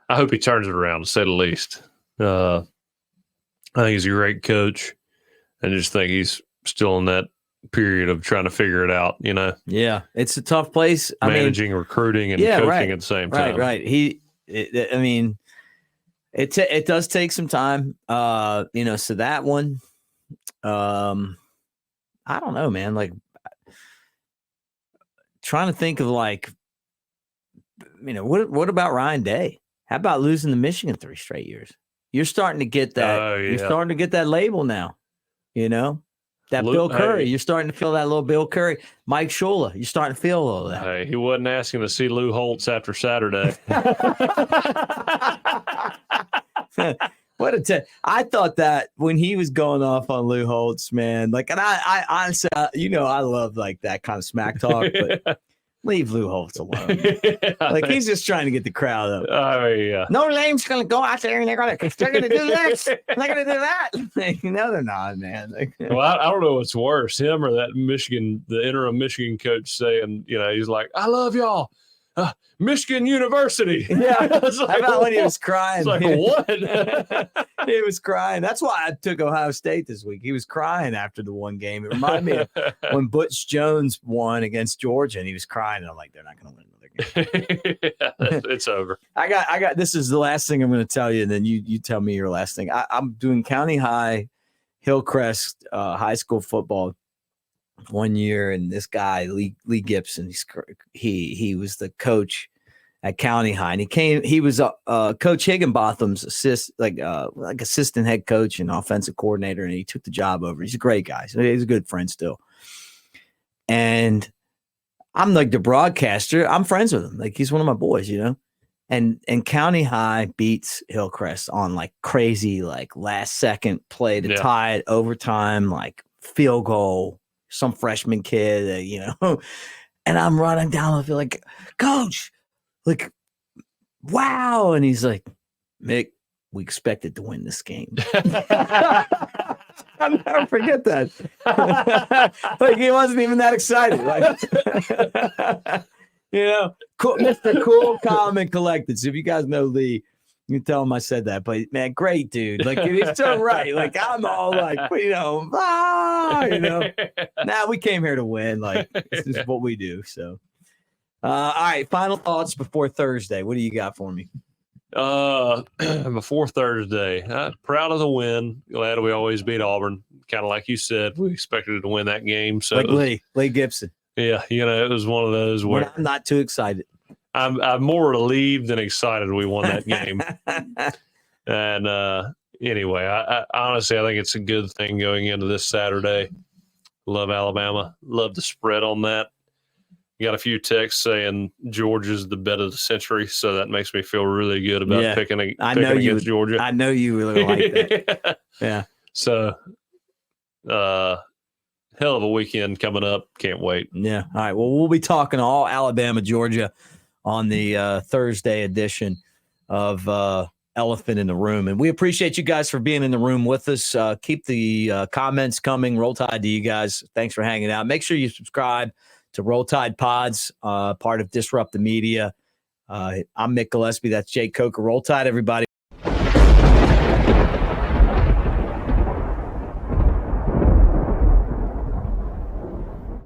I hope he turns it around, to say the least. I think he's a great coach. I just think he's still in that period of trying to figure it out, Yeah, it's a tough place. Managing recruiting and coaching at the same time. Right. It does take some time. So that one, I don't know, man. Like, trying to think of what about Ryan Day? How about losing to Michigan 3 straight years? You're starting to get that. Yeah. You're starting to get that label now. That Bill Curry. You're starting to feel that little Bill Curry. Mike Shula. You're starting to feel all of that. Hey, he wasn't asking to see Lou Holtz after Saturday. I thought that when he was going off on Lou Holtz, man. Like, and I honestly, I love like that kind of smack talk, but. Leave Lou Holtz alone. He's just trying to get the crowd up. Oh, yeah. Notre Dame's going to go out there and they're going to do this. They're going to do that. No, they're not, man. Well, I don't know what's worse, him or that the interim Michigan coach saying, he's like, I love y'all. Michigan University. Yeah. How about when he was crying? It's like, what? He was crying. That's why I took Ohio State this week. He was crying after the one game. It reminded me of when Butch Jones won against Georgia, and he was crying. And I'm like, they're not going to win another game. It's over. I got. This is the last thing I'm going to tell you, and then you tell me your last thing. I'm doing County High, Hillcrest high school football one year, and this guy Lee Gibson, he was the coach, at County High, and he was Coach Higginbotham's assistant head coach and offensive coordinator, and he took the job over. He's a great guy. So he's a good friend still. And I'm like the broadcaster. I'm friends with him. Like he's one of my boys, you know. And County High beats Hillcrest on like crazy, like last second play to tie it, overtime, like field goal, some freshman kid, you know. And I'm running down the field like, Coach, like, wow. And he's like, Mick, we expected to win this game. I'll never forget that. Like he wasn't even that excited. Like, you know, cool, Mr. Cool, Calm, and Collected. So if you guys know Lee, you can tell him I said that. But man, great dude. Like he's so right. Like I'm all like, you know, Now we came here to win. Like this is what we do. So. All right, final thoughts before Thursday. What do you got for me? Before Thursday, proud of the win. Glad we always beat Auburn. Kind of like you said, we expected to win that game. So like Lee Gibson. Yeah, you know, it was one of those where I'm not too excited. I'm more relieved than excited we won that game. And anyway, I honestly, I think it's a good thing going into this Saturday. Love Alabama. Love the spread on that. Got a few texts saying Georgia's the bet of the century, so that makes me feel really good about picking against Georgia. I know you really like that. Yeah. So, hell of a weekend coming up. Can't wait. Yeah. All right. Well, we'll be talking all Alabama, Georgia on the Thursday edition of Elephant in the Room. And we appreciate you guys for being in the room with us. Keep the comments coming. Roll Tide to you guys. Thanks for hanging out. Make sure you subscribe to Roll Tide Pods, part of Disrupt the Media. I'm Mick Gillispie. That's Jake Coker. Roll Tide, everybody.